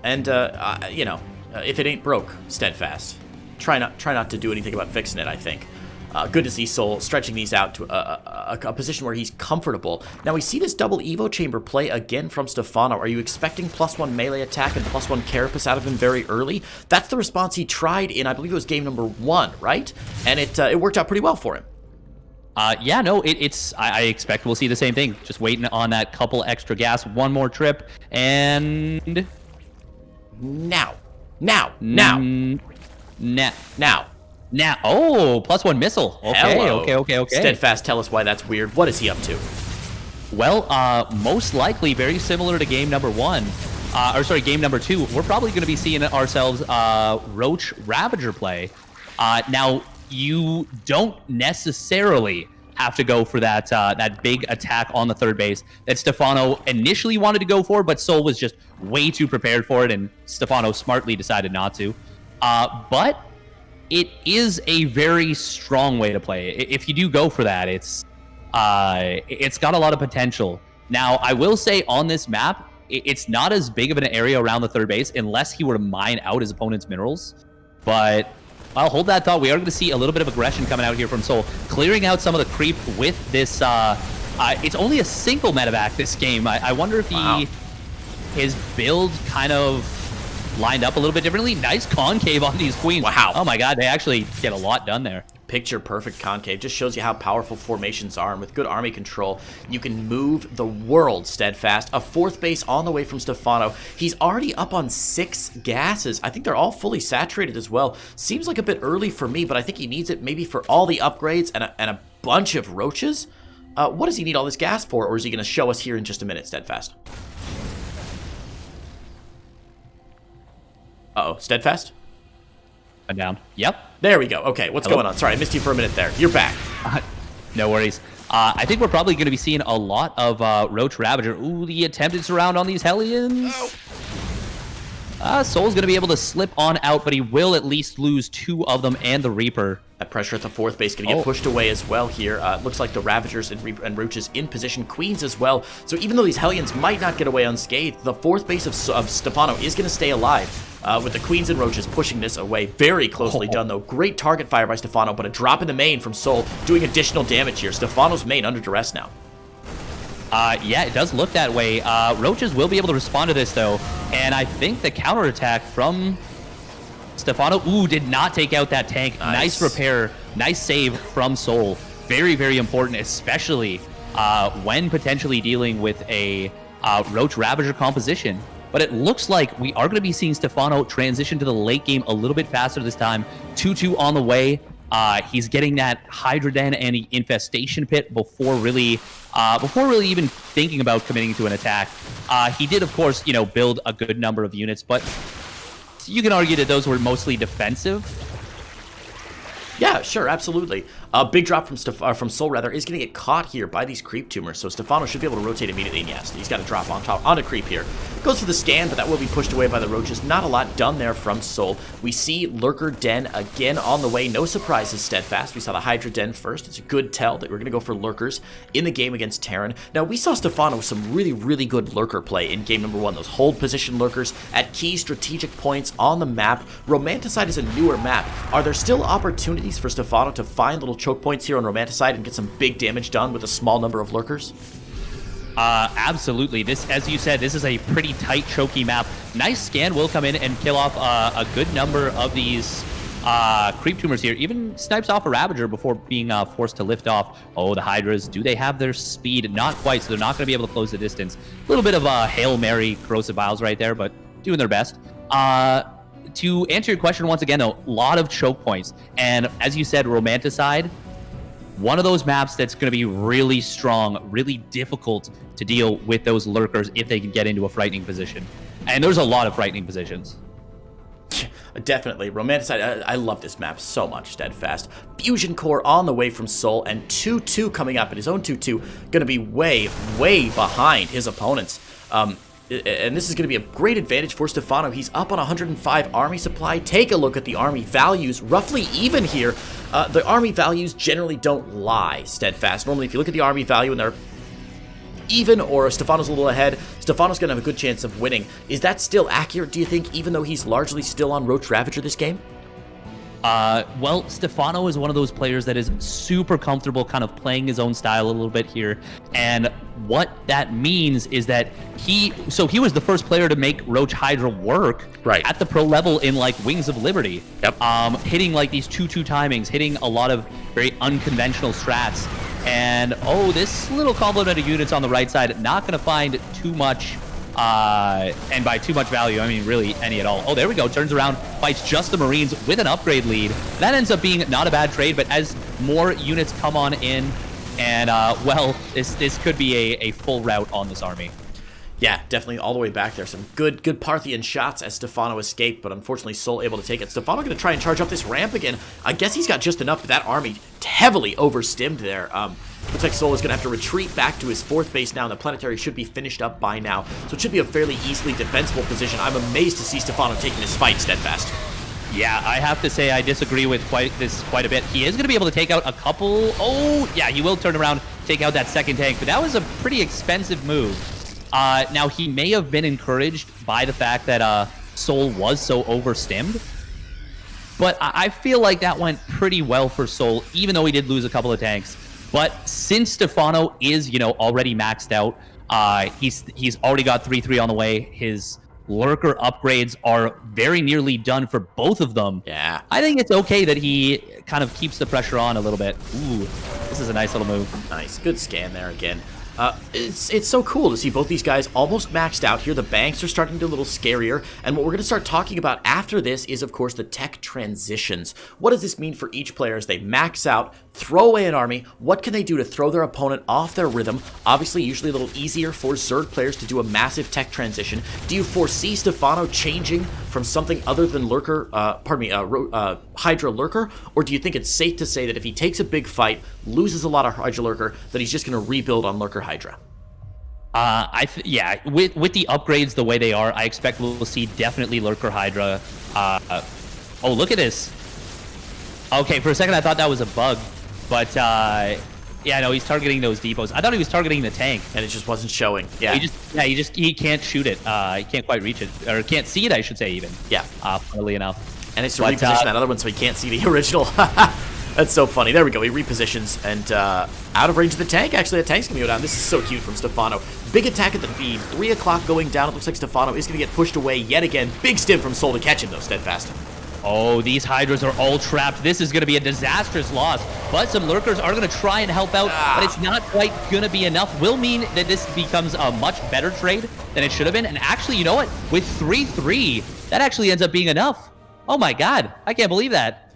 And if it ain't broke, Steadfast. Try not to do anything about fixing it, I think. Good to see souL stretching these out to a position where he's comfortable. Now, we see this double Evo Chamber play again from Stephano. Are you expecting +1 melee attack and +1 carapace out of him very early? That's the response he tried in, I believe it was game number 1, right? And it worked out pretty well for him. I expect we'll see the same thing. Just waiting on that couple extra gas, one more trip, and... Now, +1 missile. Okay. Steadfast, tell us why that's weird. What is he up to? Well, most likely very similar to game number 1. Game number 2. We're probably going to be seeing ourselves Roach Ravager play. Now, you don't necessarily have to go for that big attack on the third base that Stephano initially wanted to go for, but souL was just way too prepared for it, and Stephano smartly decided not to. But it is a very strong way to play. If you do go for that, it's got a lot of potential. Now, I will say on this map, it's not as big of an area around the third base unless he were to mine out his opponent's minerals. But I'll hold that thought. We are going to see a little bit of aggression coming out here from souL, clearing out some of the creep with this. It's only a single medevac this game. I wonder if his build kind of lined up a little bit differently. Nice concave on these queens. Wow. Oh my god, they actually get a lot done there. Picture perfect concave. Just shows you how powerful formations are, and with good army control, you can move the world, Steadfast. A 4th base on the way from Stephano. He's already up on 6 gases. I think they're all fully saturated as well. Seems like a bit early for me, but I think he needs it maybe for all the upgrades and a bunch of roaches. What does he need all this gas for, or is he going to show us here in just a minute, Steadfast? Uh-oh, Steadfast? I'm down. Yep. There we go. Okay, what's going on? Sorry, I missed you for a minute there. You're back. No worries. I think we're probably going to be seeing a lot of Roach Ravager. Ooh, the attempted surround on these Hellions. souL's going to be able to slip on out, but he will at least lose 2 of them and the Reaper. That pressure at the 4th base going to get pushed away as well here. Looks like the Ravagers and Roaches in position. Queens as well. So even though these Hellions might not get away unscathed, the 4th base of Stephano is going to stay alive. With the Queens and Roaches pushing this away. Very closely done, though. Great target fire by Stephano, but a drop in the main from souL doing additional damage here. Stephano's main under duress now. Yeah, it does look that way. Roaches will be able to respond to this, though. And I think the counterattack from Stephano, did not take out that tank. Nice repair. Nice save from souL. Very, very important, especially when potentially dealing with a Roach Ravager composition. but it looks like we are going to be seeing Stephano transition to the late game a little bit faster this time. 2-2 on the way. He's getting that Hydra Den and the Infestation Pit before really even thinking about committing to an attack. He did, of course, you know, build a good number of units, but you can argue that those were mostly defensive. Yeah, sure, absolutely. A big drop from souL is going to get caught here by these creep tumors, so Stephano should be able to rotate immediately, and yes, he's got to drop on a creep here. Goes for the scan, but that will be pushed away by the roaches. Not a lot done there from souL. We see Lurker Den again on the way. No surprises, Steadfast. We saw the Hydra Den first. It's a good tell that we're going to go for Lurkers in the game against Terran. Now, we saw Stephano with some really, really good Lurker play in game number 1. Those hold position Lurkers at key strategic points on the map. Romanticide is a newer map. Are there still opportunities for Stephano to find little choke points here on Romanticide and get some big damage done with a small number of Lurkers? Absolutely. This, as you said, this is a pretty tight, choky map. Nice scan will come in and kill off a good number of these creep tumors here. Even snipes off a Ravager before being forced to lift off. Oh, the Hydras, do they have their speed? Not quite, so they're not going to be able to close the distance. A little bit of a Hail Mary corrosive vials right there, but doing their best. To answer your question once again, though, a lot of choke points. And as you said, Romanticide, one of those maps that's going to be really strong, really difficult to deal with those Lurkers if they can get into a frightening position. And there's a lot of frightening positions. Definitely. Romanticide, I love this map so much, Steadfast. Fusion Core on the way from souL, and 2-2 coming up, and his own 2-2 going to be way, way behind his opponents. And this is going to be a great advantage for Stephano. He's up on 105 army supply. Take a look at the army values. Roughly even here. The army values generally don't lie, Steadfast. Normally, if you look at the army value and they're even or Stephano's a little ahead, Stephano's going to have a good chance of winning. Is that still accurate, do you think, even though he's largely still on Roach Ravager this game? Well, Stephano is one of those players that is super comfortable kind of playing his own style a little bit here. And what that means is that he was the first player to make Roach Hydra work at the pro level in like Wings of Liberty. Yep. Hitting like these 2-2 timings, hitting a lot of very unconventional strats. And oh, this little complement of units on the right side, not going to find too much. And by too much value, I mean really any at all. Oh, there we go. Turns around, fights just the Marines with an upgrade lead. That ends up being not a bad trade, but as more units come on in, and well, this could be a full rout on this army. Yeah, definitely all the way back there. Some good Parthian shots as Stephano escaped, but unfortunately souL able to take it. Stephano going to try and charge up this ramp again. I guess he's got just enough, but that army heavily overstimmed there. Looks like souL is going to have to retreat back to his 4th base now, and the planetary should be finished up by now. So it should be a fairly easily defensible position. I'm amazed to see Stephano taking this fight, Steadfast. Yeah, I have to say I disagree with quite a bit. He is going to be able to take out a couple. Oh, yeah, he will turn around, take out that second tank, but that was a pretty expensive move. Now, he may have been encouraged by the fact that souL was so overstimmed, but I feel like that went pretty well for souL, even though he did lose a couple of tanks. But since Stephano is, you know, already maxed out, he's already got 3-3 on the way. His Lurker upgrades are very nearly done for both of them. Yeah. I think it's okay that he kind of keeps the pressure on a little bit. Ooh, this is a nice little move. Nice. Good scan there again. It's so cool to see both these guys almost maxed out here. The banks are starting to be a little scarier, and what we're going to start talking about after this is, of course, the tech transitions. What does this mean for each player as they max out, throw away an army? What can they do to throw their opponent off their rhythm? Obviously, usually a little easier for Zerg players to do a massive tech transition. Do you foresee Stephano changing from something other than Lurker, Hydra Lurker, or do you think it's safe to say that if he takes a big fight, loses a lot of Hydra Lurker, that he's just going to rebuild on Lurker Hydra? Yeah, with the upgrades the way they are, I expect we'll see definitely Lurker Hydra. Oh, look at this. Okay, for a second I thought that was a bug, but yeah, no, he's targeting those depots. I thought he was targeting the tank, and it just wasn't showing. Yeah, he can't shoot it. He can't quite reach it, or can't see it, I should say, even. Yeah, funnily enough. And it's to reposition that other one so he can't see the original. That's so funny. There we go. He repositions and out of range of the tank. Actually, the tank's going to go down. This is so cute from Stephano. Big attack at the beam. 3 o'clock going down. It looks like Stephano is going to get pushed away yet again. Big stim from souL to catch him, though, Steadfast. Oh, these Hydras are all trapped. This is going to be a disastrous loss. But some Lurkers are going to try and help out, but it's not quite going to be enough. Will mean that this becomes a much better trade than it should have been. And actually, you know what? With 3-3, that actually ends up being enough. Oh my god, I can't believe that.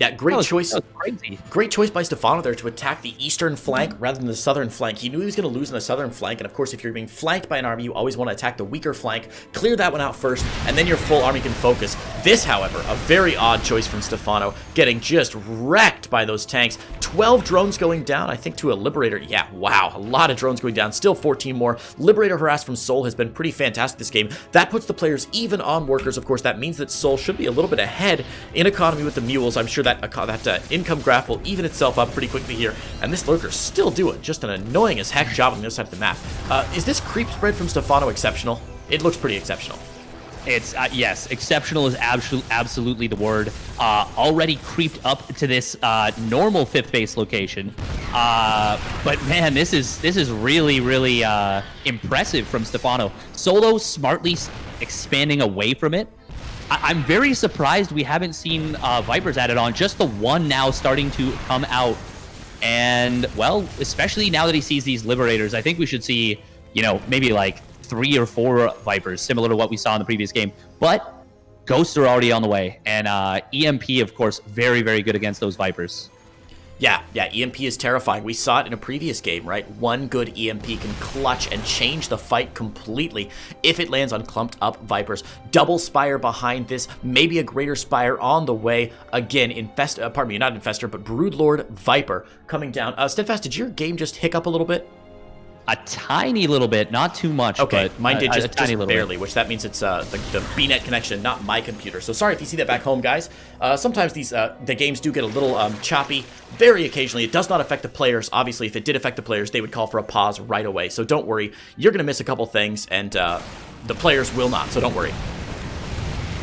Yeah, great choice. That was crazy. Great choice by Stephano there to attack the eastern flank rather than the southern flank. He knew he was going to lose in the southern flank, and of course, if you're being flanked by an army, you always want to attack the weaker flank, clear that one out first, and then your full army can focus. This, however, a very odd choice from Stephano, getting just wrecked by those tanks. 12 drones going down, I think, to a Liberator. Yeah, wow, a lot of drones going down. Still 14 more. Liberator harass from souL has been pretty fantastic this game. That puts the players even on workers. Of course, that means that souL should be a little bit ahead in economy with the mules. I'm sure that income graph will even itself up pretty quickly here, and this Lurker's still doing just an annoying as heck job on the other side of the map. Is this creep spread from Stephano exceptional? It looks pretty exceptional. It's, yes, exceptional is absolutely the word. Already creeped up to this normal 5th base location. But man, this is really, really impressive from Stephano. Solo smartly expanding away from it. I'm very surprised we haven't seen Vipers added on. Just the one now starting to come out. And, well, especially now that he sees these Liberators, I think we should see, you know, maybe like 3 or 4 Vipers, similar to what we saw in the previous game. But Ghosts are already on the way. And EMP, of course, very, very good against those Vipers. Yeah, EMP is terrifying. We saw it in a previous game, right? One good EMP can clutch and change the fight completely if it lands on clumped up Vipers. Double Spire behind this, maybe a Greater Spire on the way. Again, pardon me, not Infestor, but Broodlord Viper coming down. Steadfast, did your game just hiccup a little bit? A tiny little bit, not too much. Okay, but mine did just barely, bit. which that means it's the BNet connection, not my computer. So sorry if you see that back home, guys. Sometimes the games do get a little choppy. Very occasionally, it does not affect the players. Obviously, if it did affect the players, they would call for a pause right away. So don't worry, you're going to miss a couple things, and the players will not, so don't worry.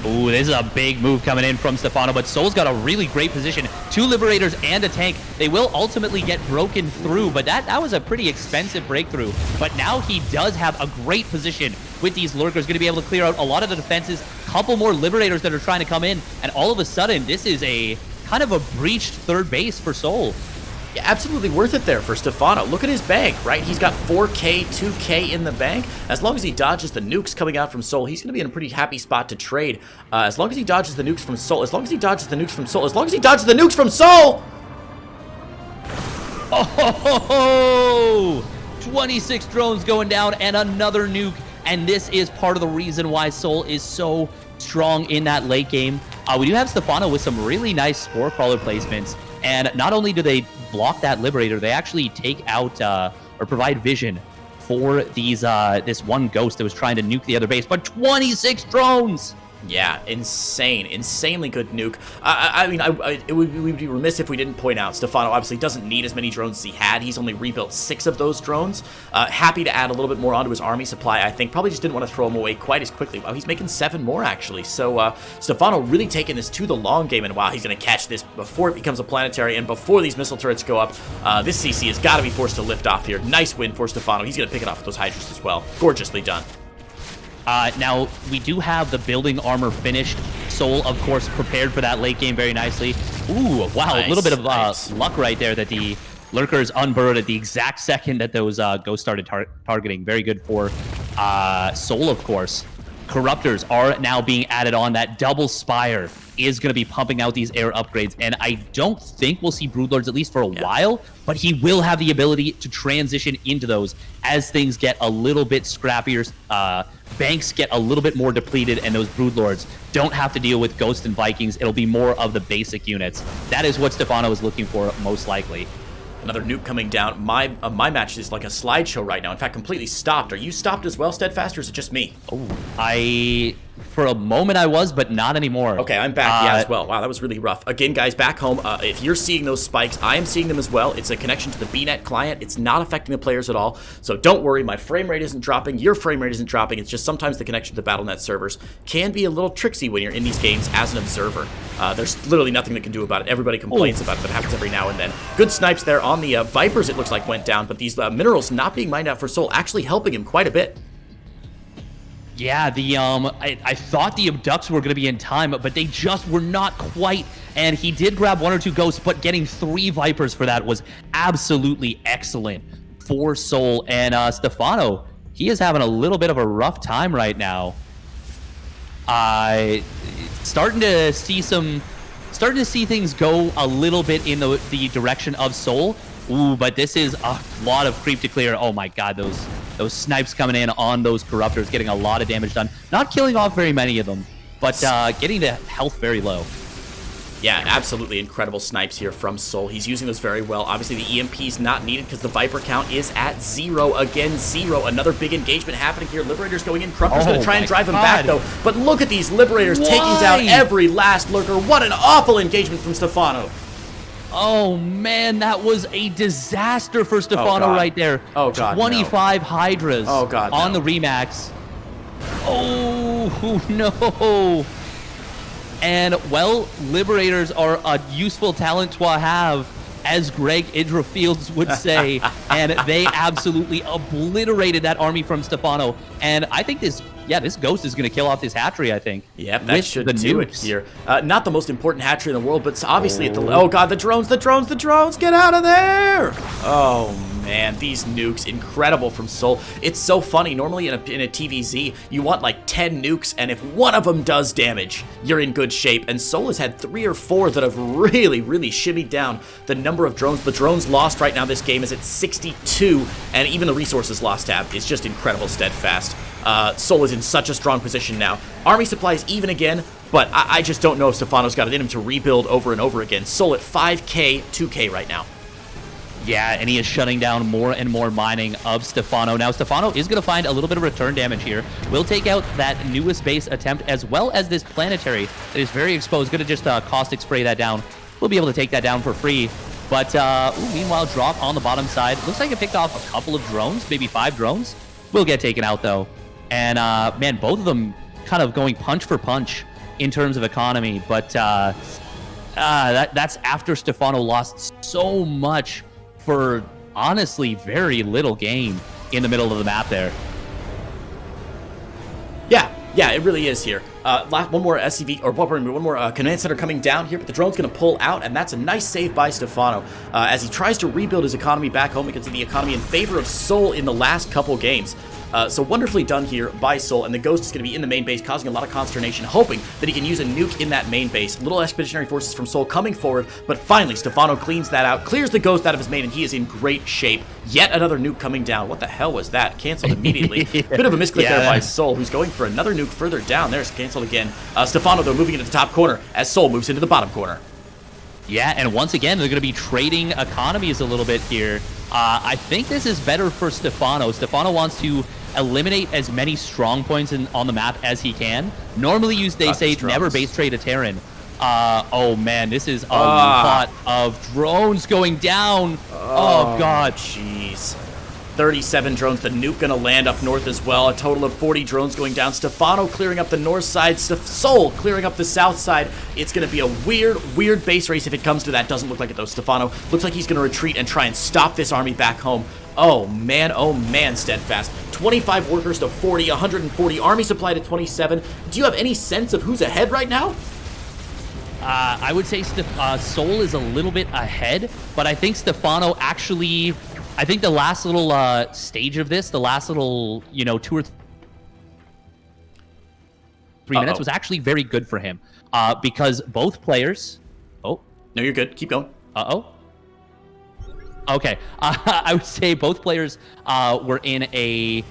Ooh, this is a big move coming in from Stephano, but souL's got a really great position. 2 Liberators and a tank. They will ultimately get broken through, but that was a pretty expensive breakthrough. But now he does have a great position with these Lurkers, going to be able to clear out a lot of the defenses, couple more Liberators that are trying to come in, and all of a sudden, this is a kind of a breached 3rd base for souL. Yeah, absolutely worth it there for Stephano. Look at his bank, right? He's got 4K, 2K in the bank. As long as he dodges the nukes coming out from souL, he's going to be in a pretty happy spot to trade. As long as he dodges the nukes from souL, as long as he dodges the nukes from souL, as long as he dodges the nukes from souL! Oh, 26 drones going down and another nuke. And this is part of the reason why souL is so strong in that late game. We do have Stephano with some really nice Spore Crawler placements. And not only do they block that Liberator, they actually take out or provide vision for these this one Ghost that was trying to nuke the other base. But 26 drones! Yeah, insanely good nuke. I mean, we'd be remiss if we didn't point out Stephano obviously doesn't need as many drones as he had. He's only rebuilt 6 of those drones. Happy to add a little bit more onto his army supply, I think. Probably just didn't want to throw him away quite as quickly. Wow, he's making 7 more, actually. So Stephano really taking this to the long game, and wow, he's going to catch this before it becomes a planetary and before these missile turrets go up. This CC has got to be forced to lift off here. Nice win for Stephano. He's going to pick it off with those Hydras as well. Gorgeously done. Now, we do have the building armor finished. souL, of course, prepared for that late game very nicely. Ooh, wow, nice, a little bit of luck right there that the Lurkers unburrowed at the exact second that those Ghosts started targeting. Very good for souL, of course. Corruptors are now being added on. That double Spire is going to be pumping out these air upgrades, and I don't think we'll see Broodlords at least for a while, but he will have the ability to transition into those as things get a little bit scrappier, banks get a little bit more depleted, and those Broodlords don't have to deal with Ghosts and Vikings. It'll be more of the basic units. That is what Stephano is looking for most likely. Another nuke coming down. My match is like a slideshow right now. In fact, completely stopped. Are you stopped as well, Steadfast, or is it just me? Oh, for a moment I was, but not anymore. Okay, I'm back, as well. Wow, that was really rough. Again, guys, back home, if you're seeing those spikes, I am seeing them as well. It's a connection to the BNet client. It's not affecting the players at all. So don't worry, my frame rate isn't dropping. Your frame rate isn't dropping. It's just sometimes the connection to the BattleNet servers can be a little tricksy when you're in these games as an observer. There's literally nothing that can do about it. Everybody complains about it, but it happens every now and then. Good snipes there on the Vipers, it looks like, went down, but these minerals not being mined out for souL actually helping him quite a bit. Yeah, I thought the abducts were going to be in time, but they just were not quite. And he did grab 1 or 2 ghosts, but getting 3 Vipers for that was absolutely excellent for souL. And Stephano, he is having a little bit of a rough time right now. Starting to see things go a little bit in the direction of souL. Ooh, but this is a lot of creep to clear. Oh my god, those snipes coming in on those corruptors, getting a lot of damage done. Not killing off very many of them, but getting the health very low. Yeah, absolutely incredible snipes here from souL. He's using those very well. Obviously, the EMP's not needed because the Viper count is at 0. Again, 0. Another big engagement happening here. Liberator's going in. Corruptor's going to try and drive him back, though. But look at these Liberators taking down every last lurker. What an awful engagement from Stephano. Oh, man, that was a disaster for Stephano right there. Oh, God, 25 Hydras on the Remax. Oh, no. And, well, Liberators are a useful talent to have, as Greg Idrefields would say, and they absolutely obliterated that army from Stephano. And I think this Ghost is going to kill off this hatchery, I think. Yep, that should do it here. Not the most important hatchery in the world, but obviously at the... Oh, God, the drones! Get out of there! Oh, man, these nukes, incredible from souL. It's so funny. Normally in a TVZ, you want like 10 nukes, and if one of them does damage, you're in good shape. And souL has had 3 or 4 that have really, really shimmied down the number of drones. The drones lost right now this game is at 62, and even the resources lost tab is just incredible steadfast. souL is in such a strong position now. Army supplies even again, but I just don't know if Stephano's got it in him to rebuild over and over again. souL at 5k, 2k right now. Yeah, and he is shutting down more and more mining of Stephano. Now, Stephano is going to find a little bit of return damage here. Will take out that newest base attempt, as well as this planetary that is very exposed. Going to just caustic spray that down. We'll be able to take that down for free. But meanwhile, drop on the bottom side. Looks like it picked off a couple of drones, maybe 5 drones. Will get taken out, though. And, man, both of them kind of going punch for punch in terms of economy. But that's after Stephano lost so much for, honestly, very little gain in the middle of the map there. Yeah, it really is here. One more SCV, or one more command center coming down here, but the drone's going to pull out, and that's a nice save by Stephano as he tries to rebuild his economy back home against the economy in favor of souL in the last couple games. So wonderfully done here by souL, and the Ghost is going to be in the main base, causing a lot of consternation, hoping that he can use a nuke in that main base. Little expeditionary forces from souL coming forward, but finally Stephano cleans that out, clears the Ghost out of his main, and he is in great shape. Yet another nuke coming down. What the hell was that? Canceled immediately. Bit of a misclick there by souL, who's going for another nuke further down. There's canceled again. Stephano, though, moving into the top corner as souL moves into the bottom corner. Yeah, and once again, they're going to be trading economies a little bit here. I think this is better for Stephano. Stephano wants to eliminate as many strong points on the map as he can. Normally, they say never base trade a Terran. Oh man, this is a lot of drones going down. Oh god. Jeez. 37 drones. The nuke gonna land up north as well. A total of 40 drones going down. Stephano clearing up the north side. souL clearing up the south side. It's gonna be a weird base race if it comes to that. Doesn't look like it though. Stephano looks like he's gonna retreat and try and stop this army back home. Oh man, Steadfast. 25 workers to 40, 140, army supply to 27. Do you have any sense of who's ahead right now? I would say souL is a little bit ahead, but I think Stephano actually... I think the last little stage of this, the last little, 2 or 3 minutes was actually very good for him because both players... Oh. No, you're good. Keep going. Uh-oh. Okay. I would say both players were in a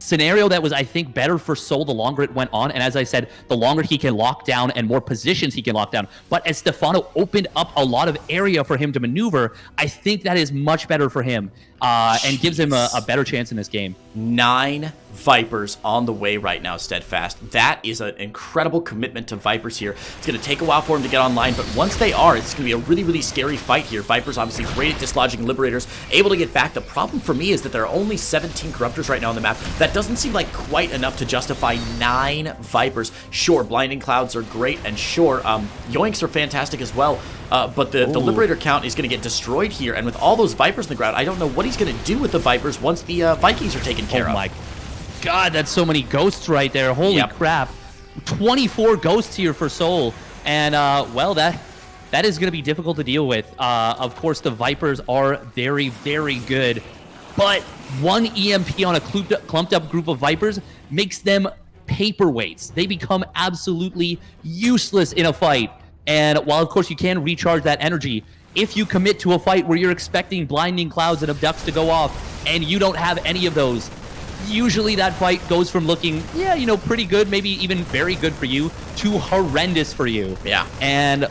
scenario that was, I think, better for souL the longer it went on. And as I said, the longer he can lock down and more positions he can lock down. But as Stephano opened up a lot of area for him to maneuver, I think that is much better for him and gives him a better chance in this game. 9 Vipers on the way right now, Steadfast. That is an incredible commitment to Vipers here. It's going to take a while for them to get online, but once they are, it's going to be a really scary fight here. Vipers obviously great at dislodging Liberators, able to get back. The problem for me is that there are only 17 Corruptors right now on the map. That doesn't seem like quite enough to justify 9 Vipers. Sure, Blinding Clouds are great, and sure, Yoinks are fantastic as well. But the Liberator count is going to get destroyed here, and with all those Vipers in the ground, I don't know what he's going to do with the Vipers once the Vikings are taken care of. God, that's so many ghosts right there. Holy crap. 24 ghosts here for souL. And, well, that is going to be difficult to deal with. Of course, the Vipers are very, very good. But one EMP on a clumped up group of Vipers makes them paperweights. They become absolutely useless in a fight. And while, of course, you can recharge that energy, if you commit to a fight where you're expecting blinding clouds and abducts to go off and you don't have any of those, usually that fight goes from looking, yeah, you know, pretty good, maybe even very good for you, to horrendous for you. Yeah. And,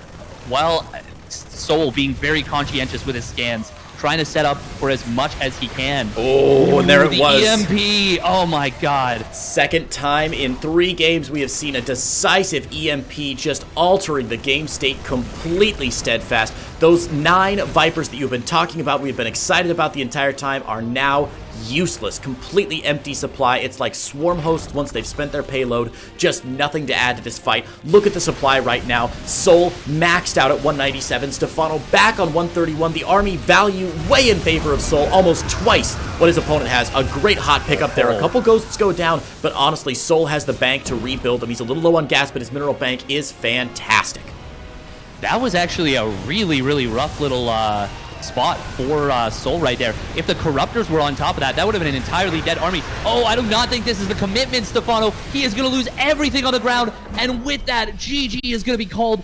well, souL being very conscientious with his scans, trying to set up for as much as he can. Oh, and there it was. EMP. Oh, my God. Second time in 3 games we have seen a decisive EMP just altering the game state completely. Steadfast. Those 9 Vipers that you've been talking about, we've been excited about the entire time, are now useless. Completely empty supply. It's like swarm hosts once they've spent their payload. Just nothing to add to this fight. Look at the supply right now. souL maxed out at 197. Stephano back on 131. The army value way in favor of souL. Almost twice what his opponent has. A great hot pick up there. A couple ghosts go down, but honestly, souL has the bank to rebuild them. He's a little low on gas, but his mineral bank is fantastic. That was actually a really, really rough little spot for souL right there. If the Corruptors were on top of that, that would have been an entirely dead army. Oh, I do not think this is the commitment, Stephano. He is going to lose everything on the ground, and with that, GG is going to be called